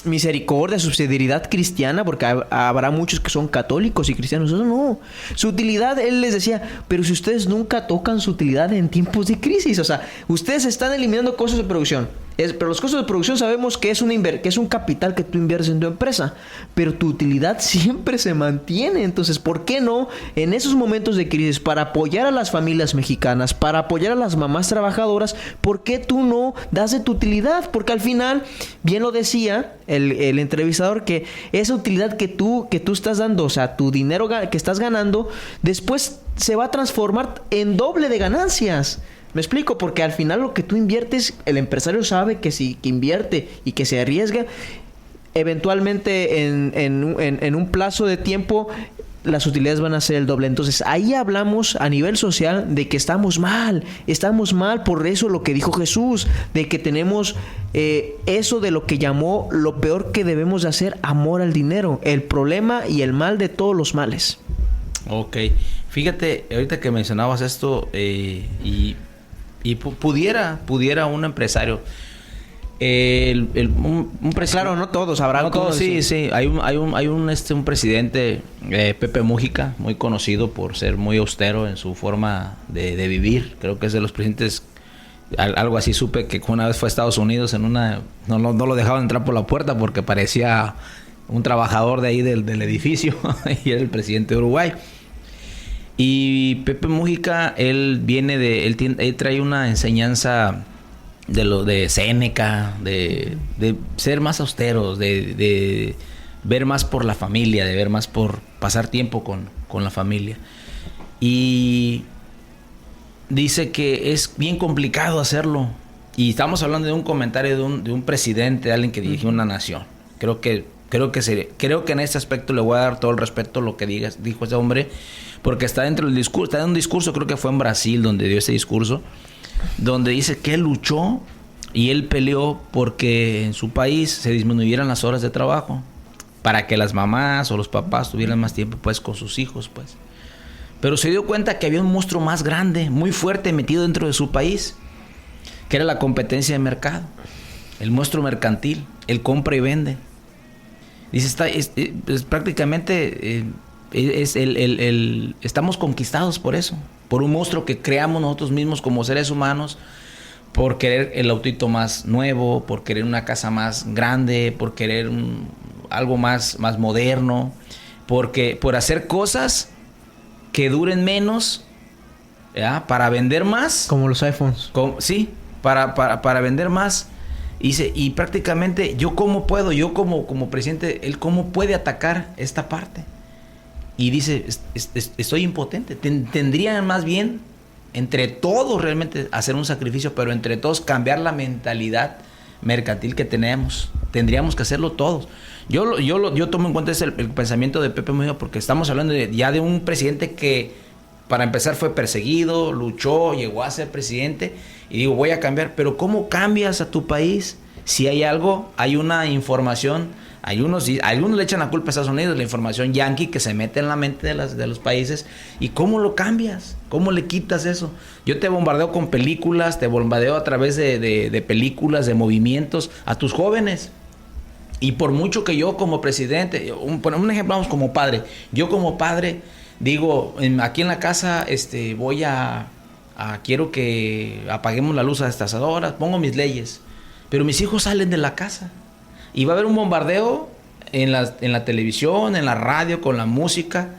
misericordia, subsidiariedad cristiana, porque habrá muchos que son católicos y cristianos. Eso no. Su utilidad, él les decía, pero si ustedes nunca tocan su utilidad en tiempos de crisis, o sea, ustedes están eliminando costos de producción. Pero los costos de producción sabemos que es un capital que tú inviertes en tu empresa, pero tu utilidad siempre se mantiene. Entonces, ¿por qué no en esos momentos de crisis, para apoyar a las familias mexicanas, para apoyar a las mamás trabajadoras, por qué tú no das de tu utilidad? Porque al final, bien lo decía el entrevistador, que esa utilidad que tú estás dando, o sea, tu dinero que estás ganando, después se va a transformar en doble de ganancias. ¿Me explico? Porque al final lo que tú inviertes, el empresario sabe que si invierte y que se arriesga, eventualmente en un plazo de tiempo las utilidades van a ser el doble. Entonces ahí hablamos a nivel social de que estamos mal por eso lo que dijo Jesús, de que tenemos eso de lo que llamó lo peor que debemos de hacer, amor al dinero, el problema y el mal de todos los males. Ok, fíjate, ahorita que mencionabas esto y pudiera un empresario, un presidente, claro, no todos, habrá no todos, sí, hay un presidente, Pepe Mújica, muy conocido por ser muy austero en su forma de vivir. Creo que es de los presidentes Algo así supe que una vez fue a Estados Unidos en una... No lo dejaban entrar por la puerta porque parecía un trabajador de ahí del edificio y era el presidente de Uruguay. Y Pepe Mújica, él trae una enseñanza de Séneca, de ser más austeros, de ver más por la familia, de ver más por pasar tiempo con la familia. Y dice que es bien complicado hacerlo. Y estamos hablando de un comentario de un presidente, de alguien que dirigió una nación. Creo que en este aspecto le voy a dar todo el respeto a lo que dijo ese hombre, porque está dentro del discurso, está en un discurso, creo que fue en Brasil donde dio ese discurso, donde dice que él luchó y él peleó porque en su país se disminuyeran las horas de trabajo, para que las mamás o los papás tuvieran más tiempo pues con sus hijos, pues. Pero se dio cuenta que había un monstruo más grande, muy fuerte, metido dentro de su país, que era la competencia de mercado, el monstruo mercantil, el compra y vende. Dice, prácticamente estamos conquistados por eso, por un monstruo que creamos nosotros mismos como seres humanos, por querer el autito más nuevo, por querer una casa más grande, por querer algo más moderno, por hacer cosas que duren menos, ¿ya? Para vender más. Como los iPhones. Sí, para vender más. Y prácticamente yo como presidente, él cómo puede atacar esta parte. Y dice, estoy impotente. Tendrían más bien, entre todos realmente, hacer un sacrificio, pero entre todos cambiar la mentalidad mercantil que tenemos. Tendríamos que hacerlo todos. Yo tomo en cuenta el pensamiento de Pepe Mújica, porque estamos hablando ya de un presidente que, para empezar, fue perseguido, luchó, llegó a ser presidente, y digo, voy a cambiar. Pero ¿cómo cambias a tu país si hay una información? Algunos le echan la culpa a Estados Unidos, la información yanqui que se mete en la mente de los países. ¿Y cómo lo cambias? ¿Cómo le quitas eso? Yo te bombardeo con películas, te bombardeo a través de películas, de movimientos, a tus jóvenes. Y por mucho que yo como presidente, un ejemplo, vamos, como padre. Yo como padre digo, aquí en la casa quiero que apaguemos la luz a estas horas, pongo mis leyes. Pero mis hijos salen de la casa. Y va a haber un bombardeo en la televisión, en la radio, con la música.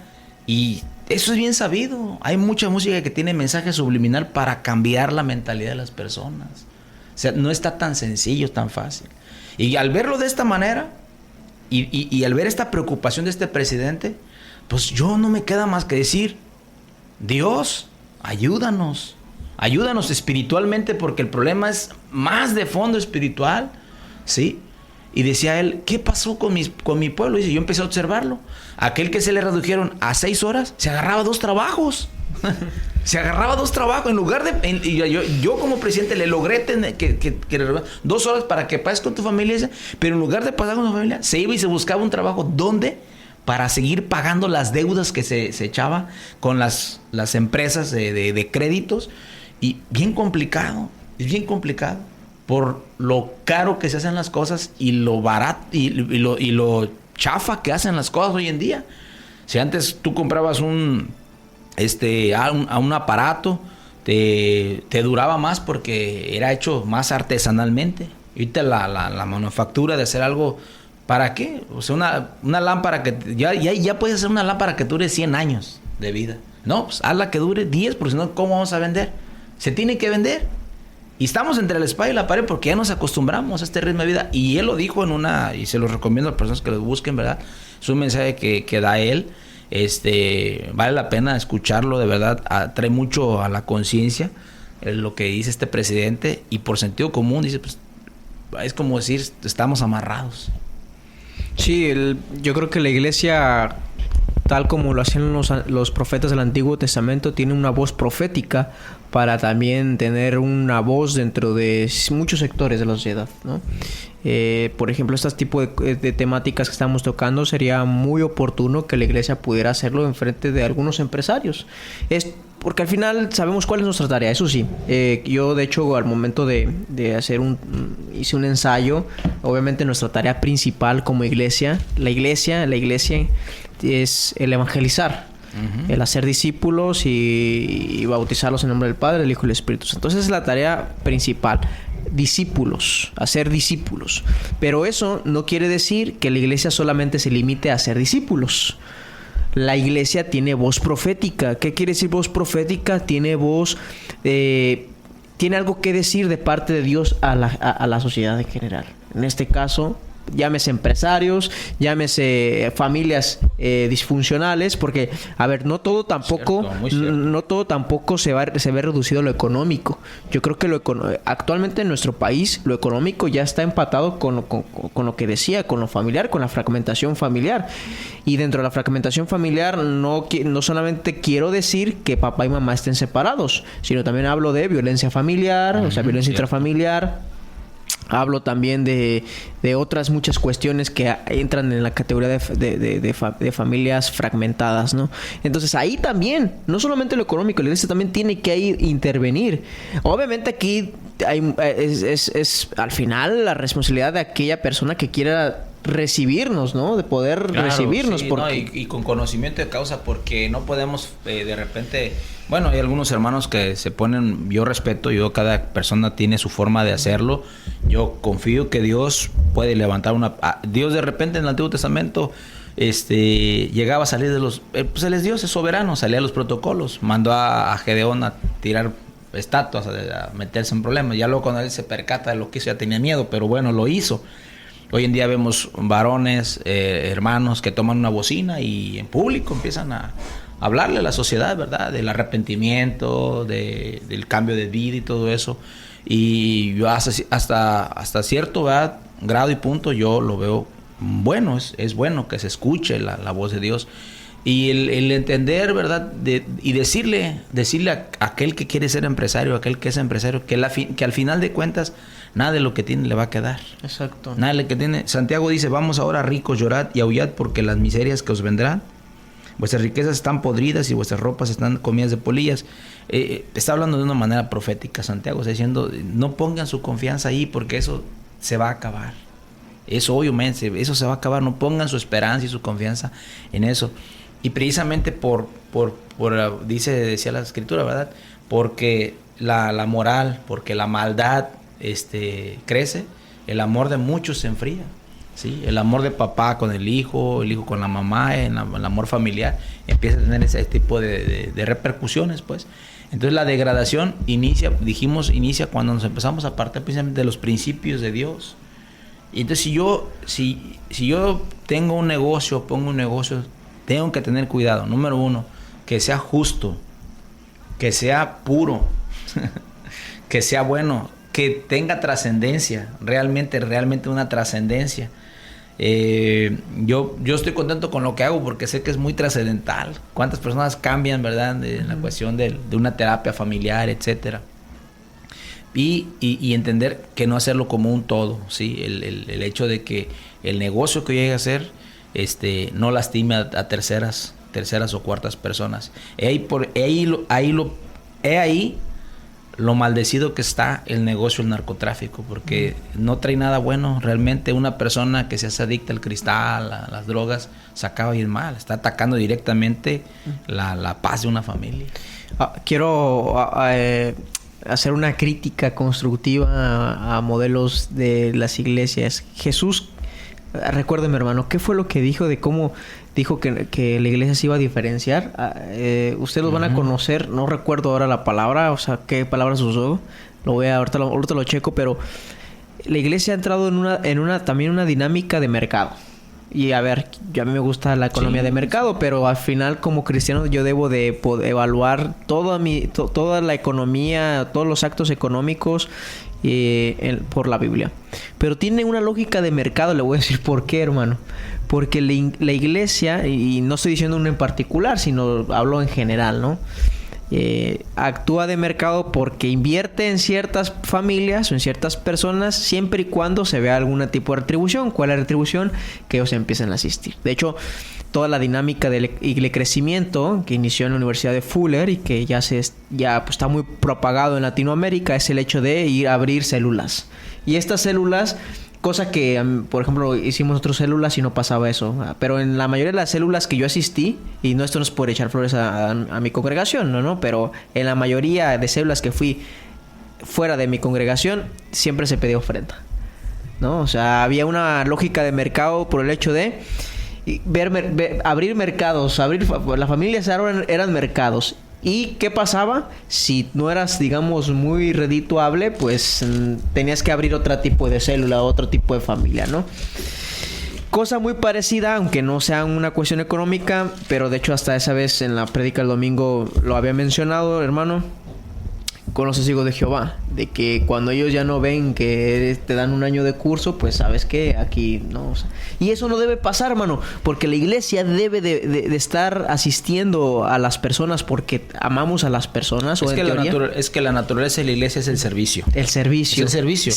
Y eso es bien sabido. Hay mucha música que tiene mensaje subliminal para cambiar la mentalidad de las personas. O sea, no está tan sencillo, tan fácil. Y al verlo de esta manera, y al ver esta preocupación de este presidente, pues yo no me queda más que decir, Dios, ayúdanos. Ayúdanos espiritualmente, porque el problema es más de fondo espiritual, ¿sí? Y decía él, ¿qué pasó con mi pueblo? Y dice, yo empecé a observarlo. Aquel que se le redujeron a 6 horas, se agarraba 2 trabajos. Se agarraba 2 trabajos. En lugar de... yo como presidente le logré tener que 2 horas para que pases con tu familia. Pero en lugar de pasar con tu familia, se iba y se buscaba un trabajo. ¿Dónde? Para seguir pagando las deudas que se echaba con las empresas de créditos. Y bien complicado. Es bien complicado. Por lo caro que se hacen las cosas y lo barato y lo chafa que hacen las cosas hoy en día. Si antes tú comprabas un aparato, te duraba más porque era hecho más artesanalmente. Ahorita la manufactura de hacer algo, ¿para qué? O sea, una lámpara que ya puedes hacer una lámpara que dure 100 años de vida. No, pues hazla que dure 10, porque si no, ¿cómo vamos a vender? Se tiene que vender. Y estamos entre la espada y la pared porque ya nos acostumbramos a este ritmo de vida. Y él lo dijo y se lo recomiendo a las personas que lo busquen, ¿verdad? Es un mensaje que da él. Vale la pena escucharlo, de verdad. Trae mucho a la conciencia lo que dice este presidente. Y por sentido común dice, pues, es como decir, estamos amarrados. Sí, yo creo que la iglesia, tal como lo hacían los profetas del Antiguo Testamento, tiene una voz profética para también tener una voz dentro de muchos sectores de la sociedad, ¿no? Por ejemplo, este tipo de temáticas que estamos tocando, sería muy oportuno que la iglesia pudiera hacerlo en frente de algunos empresarios. Porque al final sabemos cuál es nuestra tarea, eso sí. Yo, de hecho, al momento de hacer hice un ensayo. Obviamente nuestra tarea principal como iglesia, la iglesia es el evangelizar. El hacer discípulos y bautizarlos en nombre del Padre, del Hijo y del Espíritu Santo. Entonces es la tarea principal. Discípulos, hacer discípulos. Pero eso no quiere decir que la iglesia solamente se limite a hacer discípulos. La iglesia tiene voz profética. ¿Qué quiere decir voz profética? Tiene voz, tiene algo que decir de parte de Dios a la sociedad en general. En este caso, llámese empresarios, llámese familias disfuncionales, porque, a ver, no todo tampoco, no todo tampoco se ve reducido a lo económico. Yo creo que actualmente en nuestro país lo económico ya está empatado con lo que decía, con lo familiar, con la fragmentación familiar. Y dentro de la fragmentación familiar no solamente quiero decir que papá y mamá estén separados, sino también hablo de violencia familiar, o sea, violencia intrafamiliar. Hablo también de otras muchas cuestiones que entran en la categoría de familias fragmentadas, ¿no? Entonces ahí también, no solamente lo económico, la iglesia también tiene que intervenir. Obviamente aquí es al final la responsabilidad de aquella persona que quiera recibirnos, ¿no? De poder recibirnos. Sí, porque... no, y con conocimiento de causa, porque no podemos de repente... Bueno, hay algunos hermanos que se ponen... Yo respeto, cada persona tiene su forma de hacerlo. Yo confío que Dios puede levantar Dios de repente en el Antiguo Testamento llegaba a salir de los... pues Él es Dios, es soberano, salía de los protocolos. Mandó a Gedeón a tirar estatuas, a meterse en problemas. Ya luego cuando él se percata de lo que hizo ya tenía miedo, pero bueno, lo hizo. Hoy en día vemos varones, hermanos que toman una bocina y en público empiezan a hablarle a la sociedad, ¿verdad? Del arrepentimiento, del cambio de vida y todo eso. Y yo hasta cierto, ¿verdad?, grado y punto yo lo veo bueno. Es bueno que se escuche la voz de Dios. Y el entender, ¿verdad? Y decirle a aquel que quiere ser empresario, aquel que es empresario, que al final de cuentas nada de lo que tiene le va a quedar. Exacto. Nada de lo que tiene. Santiago dice, vamos ahora ricos, llorad y aullad porque las miserias que os vendrán, vuestras riquezas están podridas y vuestras ropas están comidas de polillas. Está hablando de una manera profética Santiago, está diciendo, no pongan su confianza ahí porque eso se va a acabar. Eso obviamente, eso se va a acabar. No pongan su esperanza y su confianza en eso. Y precisamente decía la Escritura, ¿verdad? Porque la moral, porque la maldad crece, el amor de muchos se enfría, ¿sí? El amor de papá con el hijo con la mamá, el amor familiar, empieza a tener ese tipo de repercusiones, pues. Entonces la degradación inicia cuando nos empezamos a apartar precisamente de los principios de Dios. Y entonces si yo tengo un negocio, pongo un negocio, tengo que tener cuidado. Número 1, que sea justo, que sea puro, que sea bueno, que tenga trascendencia, realmente una trascendencia. Yo estoy contento con lo que hago porque sé que es muy trascendental. Cuántas personas cambian, ¿verdad?, en la cuestión de una terapia familiar, etcétera. Y entender que no hacerlo como un todo, ¿sí? El hecho de que el negocio que yo llegue a hacer no lastime a terceras o cuartas personas. He ahí lo maldecido que está el negocio del narcotráfico, porque no trae nada bueno. Realmente una persona que se hace adicta al cristal, a las drogas, se acaba bien mal. Está atacando directamente la paz de una familia. Quiero hacer una crítica constructiva a modelos de las iglesias. Jesús, recuérdeme, hermano, ¿qué fue lo que dijo de cómo dijo que la iglesia se iba a diferenciar? Ustedes los van a conocer, no recuerdo ahora la palabra, o sea, qué palabras usó. Ahorita lo checo, pero la iglesia ha entrado también una dinámica de mercado. Y a ver, a mí me gusta la economía de mercado, pero al final como cristiano yo debo de evaluar toda la economía, todos los actos económicos por la Biblia. Pero tiene una lógica de mercado, le voy a decir por qué, hermano. Porque la iglesia, y no estoy diciendo uno en particular, sino hablo en general, ¿no? Actúa de mercado porque invierte en ciertas familias o en ciertas personas siempre y cuando se vea algún tipo de retribución. ¿Cuál es la retribución? Que ellos empiecen a asistir. De hecho, toda la dinámica del crecimiento que inició en la Universidad de Fuller y que ya está muy propagado en Latinoamérica es el hecho de ir a abrir células. Y estas células Cosa que, por ejemplo, hicimos otras células y no pasaba eso. Pero en la mayoría de las células que yo asistí, y no, esto no es por echar flores a mi congregación, ¿no? Pero en la mayoría de células que fui fuera de mi congregación, siempre se pedía ofrenda, ¿no? O sea, había una lógica de mercado por el hecho de abrir mercados, las familias eran mercados. ¿Y qué pasaba? Si no eras, digamos, muy redituable, pues tenías que abrir otro tipo de célula, otro tipo de familia, ¿no? Cosa muy parecida, aunque no sea una cuestión económica, pero de hecho hasta esa vez en la prédica del domingo lo había mencionado, hermano, con los testigos de Jehová, de que cuando ellos ya no ven que te dan un año de curso, pues sabes que aquí no. O sea, y eso no debe pasar, hermano, porque la iglesia debe de estar asistiendo a las personas porque amamos a las personas. Es que la naturaleza de la iglesia es el servicio. El servicio. Es el servicio.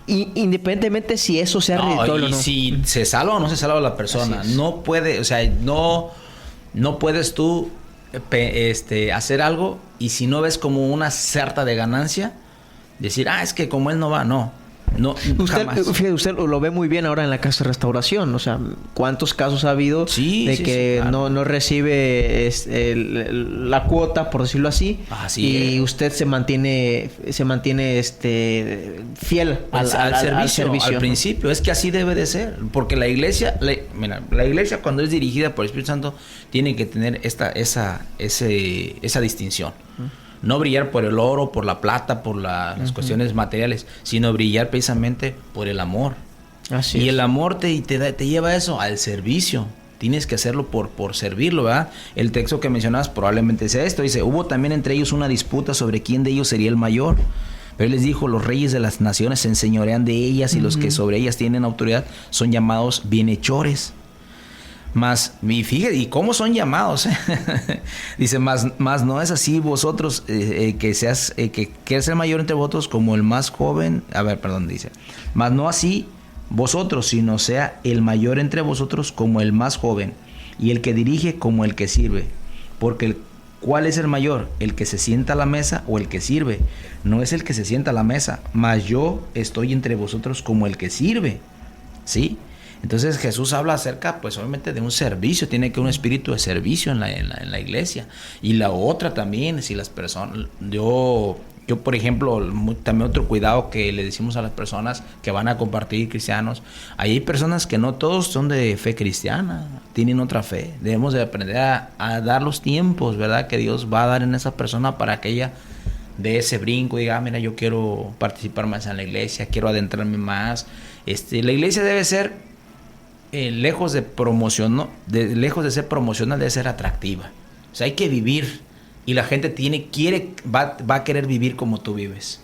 Independiamente si eso sea redituable o no. Si se salva o no se salva la persona. No puede, o sea, no puedes tú hacer algo y si no ves como una certa de ganancia, decir, es que como él no va, no, usted lo ve muy bien ahora en la casa de restauración, o sea, cuántos casos ha habido claro. no recibe la cuota, por decirlo así, y usted se mantiene fiel al servicio. Al principio, es que así debe de ser, porque la iglesia, la iglesia cuando es dirigida por el Espíritu Santo tiene que tener esa distinción. No brillar por el oro, por la plata, por las cuestiones materiales, sino brillar precisamente por el amor. Así y es. El amor te lleva a eso, al servicio. Tienes que hacerlo por servirlo, ¿verdad? El texto que mencionabas probablemente sea esto. Dice, hubo también entre ellos una disputa sobre quién de ellos sería el mayor. Pero él les dijo, los reyes de las naciones se enseñorean de ellas y los que sobre ellas tienen autoridad son llamados bienhechores. Y fíjate, ¿y cómo son llamados? Dice, más no es así vosotros, que quieres ser mayor entre vosotros como el más joven. Dice, más no así vosotros, sino sea el mayor entre vosotros como el más joven, y el que dirige como el que sirve. Porque ¿cuál es el mayor? ¿El que se sienta a la mesa o el que sirve? No es el que se sienta a la mesa, mas yo estoy entre vosotros como el que sirve. ¿Sí? Entonces Jesús habla acerca, pues obviamente, de un servicio. Tiene que haber un espíritu de servicio en la iglesia. Y la otra también, si las personas, yo por ejemplo, también otro cuidado que le decimos a las personas que van a compartir cristianos, hay personas que no todos son de fe cristiana, tienen otra fe. Debemos de aprender a dar los tiempos, ¿verdad?, que Dios va a dar en esa persona para que ella dé ese brinco y diga, mira, yo quiero participar más en la iglesia, quiero adentrarme más. La iglesia debe ser lejos de ser promocional, debe ser atractiva. O sea, hay que vivir y la gente va a querer vivir como tú vives.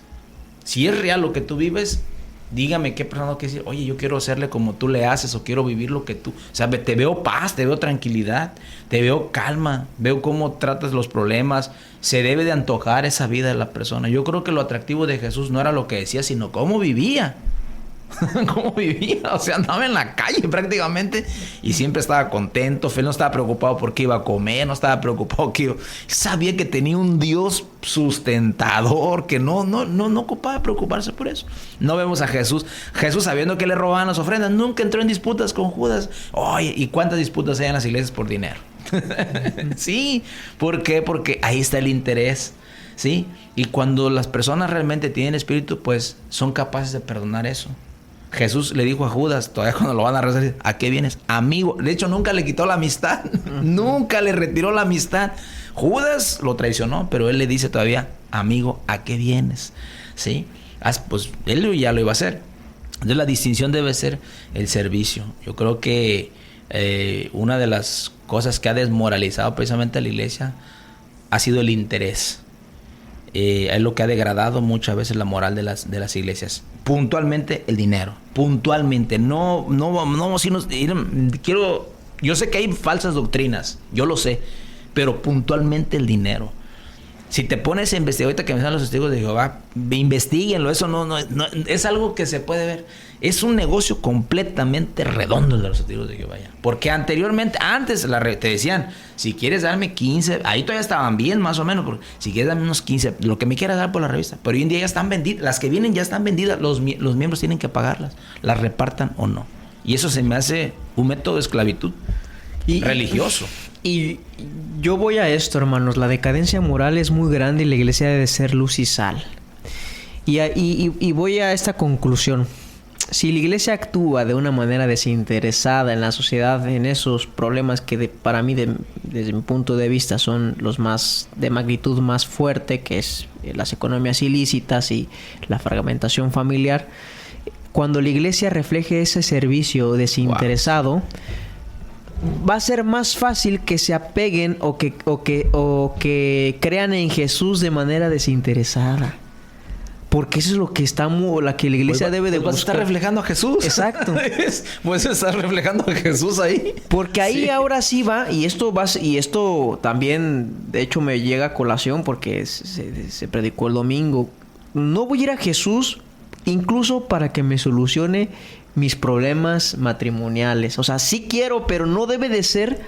Si es real lo que tú vives, dígame qué persona quiere decir, oye, yo quiero hacerle como tú le haces o quiero vivir lo que tú. O sea, te veo paz, te veo tranquilidad, te veo calma, veo cómo tratas los problemas. Se debe de antojar esa vida de la persona. Yo creo que lo atractivo de Jesús no era lo que decía, sino cómo vivía. Cómo vivía, o sea, andaba en la calle prácticamente y siempre estaba contento, no estaba preocupado por qué iba a comer, no estaba preocupado sabía que tenía un Dios sustentador, que no ocupaba preocuparse por eso. No vemos a Jesús sabiendo que le robaban las ofrendas, nunca entró en disputas con Judas. Oye, ¿y cuántas disputas hay en las iglesias por dinero? Sí, ¿por qué? Porque ahí está el interés. ¿Sí? Y cuando las personas realmente tienen espíritu, pues son capaces de perdonar eso. Jesús le dijo a Judas, todavía cuando lo van a rezar, ¿a qué vienes? Amigo. De hecho, nunca le quitó la amistad. Nunca le retiró la amistad. Judas lo traicionó, pero él le dice todavía, amigo, ¿a qué vienes? ¿Sí? Pues él ya lo iba a hacer. Entonces la distinción debe ser el servicio. Yo creo que una de las cosas que ha desmoralizado precisamente a la iglesia ha sido el interés. Es lo que ha degradado muchas veces la moral de las iglesias. Puntualmente el dinero. Puntualmente. Yo sé que hay falsas doctrinas, yo lo sé, pero puntualmente el dinero. Si te pones a investigar, ahorita que me salen los testigos de Jehová, investíguenlo, eso no es algo que se puede ver. Es un negocio completamente redondo el de los testigos de Jehová ya. Porque anteriormente, antes te decían, si quieres darme 15, ahí todavía estaban bien más o menos, porque si quieres darme unos 15, lo que me quieras dar por la revista. Pero hoy en día ya están vendidas, las que vienen ya están vendidas, los miembros tienen que pagarlas, las repartan o no. Y eso se me hace un método de esclavitud religioso. Y yo voy a esto, hermanos. La decadencia moral es muy grande y la iglesia debe ser luz y sal. Y voy a esta conclusión. Si la iglesia actúa de una manera desinteresada en la sociedad, en esos problemas que para mí, desde mi punto de vista, son los más de magnitud más fuerte, que es las economías ilícitas y la fragmentación familiar, cuando la iglesia refleje ese servicio desinteresado, va a ser más fácil que se apeguen o que crean en Jesús de manera desinteresada. Porque eso es lo que la iglesia debe de buscar. Vas a estar reflejando a Jesús. Exacto. Pues estar reflejando a Jesús ahí. Porque ahí ahora sí va, y esto también, de hecho, me llega a colación porque se predicó el domingo. No voy a ir a Jesús incluso para que me solucione mis problemas matrimoniales. O sea, sí quiero, pero no debe de ser...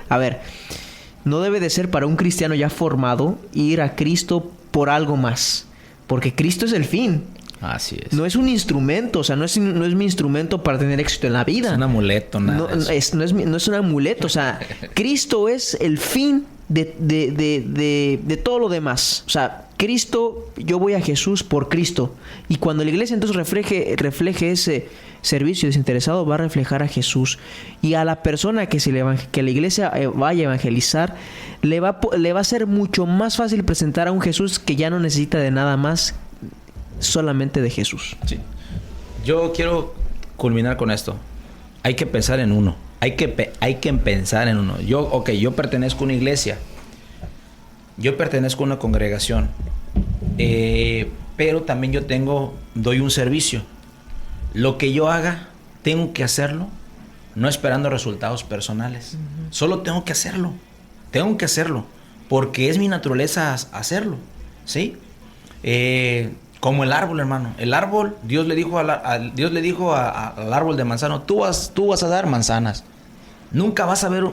no debe de ser para un cristiano ya formado ir a Cristo por algo más. Porque Cristo es el fin. Así es. No es un instrumento, o sea, no es mi instrumento para tener éxito en la vida. Es un amuleto, nada. No es un amuleto, o sea, Cristo es el fin de todo lo demás. O sea, Cristo, yo voy a Jesús por Cristo. Y cuando la iglesia entonces refleje ese servicio desinteresado, va a reflejar a Jesús. Y a la persona que la iglesia vaya a evangelizar, le va a ser mucho más fácil presentar a un Jesús que ya no necesita de nada más, solamente de Jesús. Sí. Yo quiero culminar con esto. Hay que pensar en uno. Hay que pensar en uno. Yo pertenezco a una iglesia. Yo pertenezco a una congregación. Pero también doy un servicio. Lo que yo haga, tengo que hacerlo, no esperando resultados personales. Uh-huh. Solo tengo que hacerlo. Tengo que hacerlo. Porque es mi naturaleza hacerlo. ¿Sí? Como el árbol, hermano. El árbol, Dios le dijo al árbol de manzano, tú vas a dar manzanas. Nunca vas a ver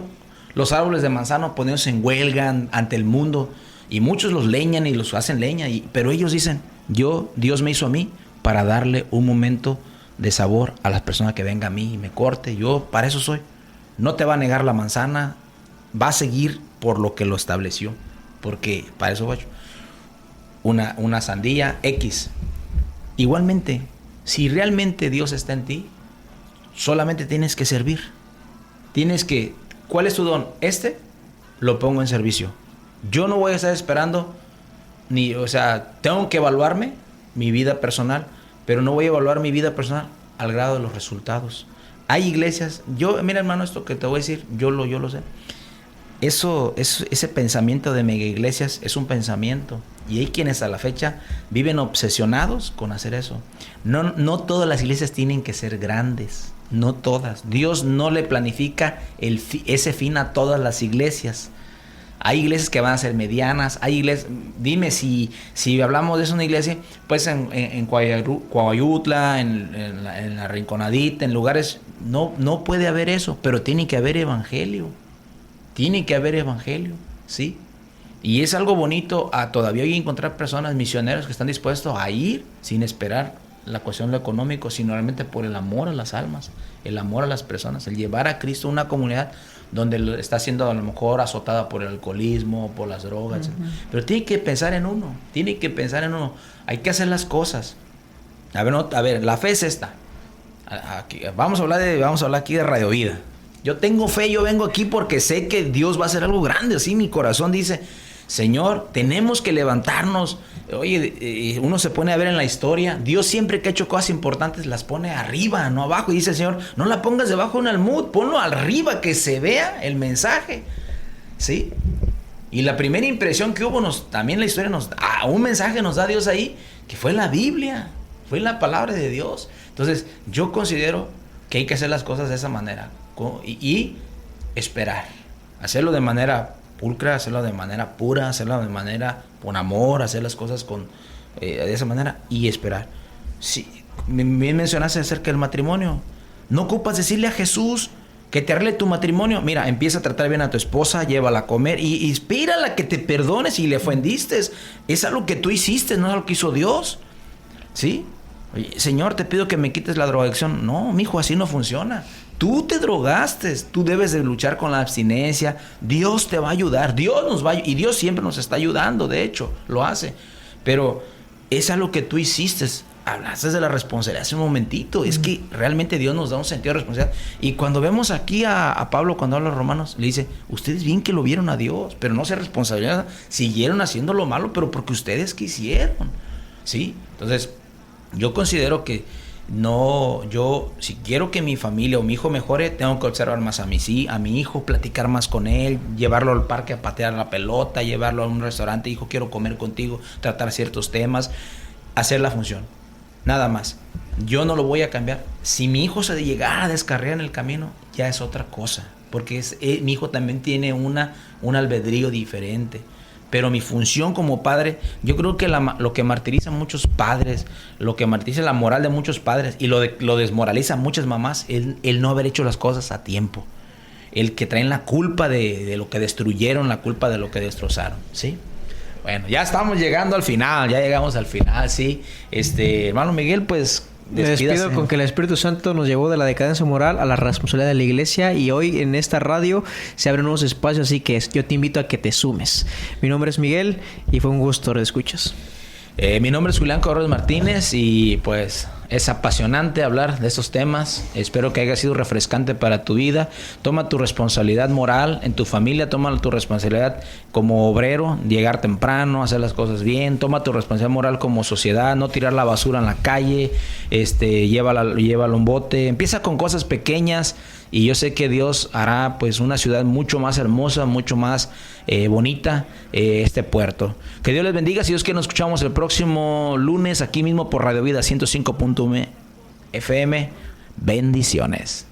los árboles de manzano poniéndose en huelga ante el mundo. Y muchos los leñan y los hacen leña. Pero ellos dicen, Dios me hizo a mí para darle un momento de sabor a las personas que venga a mí y me corte. Yo para eso soy. No te va a negar la manzana. Va a seguir por lo que lo estableció. Porque para eso voy. Una sandía X. Igualmente, si realmente Dios está en ti, solamente tienes que servir. ¿Cuál es tu don? Lo pongo en servicio. Yo no voy a estar esperando tengo que evaluarme mi vida personal, pero no voy a evaluar mi vida personal al grado de los resultados. Hay iglesias, mira, hermano, esto que te voy a decir, yo lo sé. Ese pensamiento de mega iglesias es un pensamiento. Y hay quienes a la fecha viven obsesionados con hacer eso. No todas las iglesias tienen que ser grandes. No todas. Dios no le planifica ese fin a todas las iglesias. Hay iglesias que van a ser medianas. Hay iglesias. Dime si hablamos de eso, una iglesia, pues en Coayutla, en la Rinconadita, en lugares. No puede haber eso, pero tiene que haber evangelio. Tiene que haber evangelio, ¿sí? Y es algo bonito todavía hay que encontrar personas, misioneros que están dispuestos a ir sin esperar la cuestión de lo económico, sino realmente por el amor a las almas, el amor a las personas, el llevar a Cristo a una comunidad donde está siendo a lo mejor azotada por el alcoholismo, por las drogas. Uh-huh. Pero tiene que pensar en uno, Hay que hacer las cosas. A ver, la fe es esta. Vamos a hablar aquí de Radio Vida. Yo tengo fe, yo vengo aquí porque sé que Dios va a hacer algo grande. Así mi corazón dice, Señor, tenemos que levantarnos. Oye, uno se pone a ver en la historia. Dios siempre que ha hecho cosas importantes las pone arriba, no abajo. Y dice, Señor, no la pongas debajo de un almud, ponlo arriba, que se vea el mensaje. ¿Sí? Y la primera impresión que hubo, también la historia un mensaje nos da Dios ahí, que fue la Biblia, fue la palabra de Dios. Entonces, yo considero que hay que hacer las cosas de esa manera. Y esperar, hacerlo de manera pulcra, hacerlo de manera pura, hacerlo de manera con amor, hacer las cosas de esa manera y esperar. Sí, bien mencionaste acerca del matrimonio. No ocupas decirle a Jesús que te arregle tu matrimonio. Mira, empieza a tratar bien a tu esposa, llévala a comer y espérala que te perdone si le ofendiste. Es algo que tú hiciste, no es algo que hizo Dios. ¿Sí? Oye, Señor, te pido que me quites la drogadicción. No, mijo, así no funciona. Tú te drogaste, tú debes de luchar con la abstinencia. Dios te va a ayudar, Dios nos va a, y Dios siempre nos está ayudando, de hecho, lo hace. Pero es algo que tú hiciste. Hablaste de la responsabilidad hace un momentito. Es que realmente Dios nos da un sentido de responsabilidad. Y cuando vemos aquí a Pablo, cuando habla a los romanos, le dice, ustedes bien que lo vieron a Dios, pero no se responsabilizan, siguieron haciendo lo malo, pero porque ustedes quisieron. ¿Sí? Entonces, yo considero que si quiero que mi familia o mi hijo mejore, tengo que observar más a mi hijo, platicar más con él, llevarlo al parque a patear la pelota, llevarlo a un restaurante, hijo, quiero comer contigo, tratar ciertos temas, hacer la función. Nada más. Yo no lo voy a cambiar. Si mi hijo se llegara a descarriar en el camino, ya es otra cosa. Porque mi hijo también tiene un albedrío diferente. Pero mi función como padre, yo creo que lo que martiriza a muchos padres, lo que martiriza la moral de muchos padres y lo desmoraliza a muchas mamás, el no haber hecho las cosas a tiempo. El que traen la culpa de lo que destruyeron, la culpa de lo que destrozaron. ¿Sí? Bueno, ya estamos llegando al final, ya llegamos al final, sí. Hermano Miguel, pues me despido con que el Espíritu Santo nos llevó de la decadencia moral a la responsabilidad de la iglesia y hoy en esta radio se abren nuevos espacios, así que yo te invito a que te sumes. Mi nombre es Miguel y fue un gusto, escuchas. Mi nombre es Julián Corrales Martínez y pues es apasionante hablar de estos temas. Espero que haya sido refrescante para tu vida. Toma tu responsabilidad moral en tu familia, toma tu responsabilidad como obrero, llegar temprano, hacer las cosas bien. Toma tu responsabilidad moral como sociedad, no tirar la basura en la calle, llévala a un bote. Empieza con cosas pequeñas y yo sé que Dios hará pues una ciudad mucho más hermosa, mucho más bonita, este puerto. Que Dios les bendiga. Si Dios quiere, nos escuchamos el próximo lunes aquí mismo por Radio Vida 105.1 FM. Bendiciones.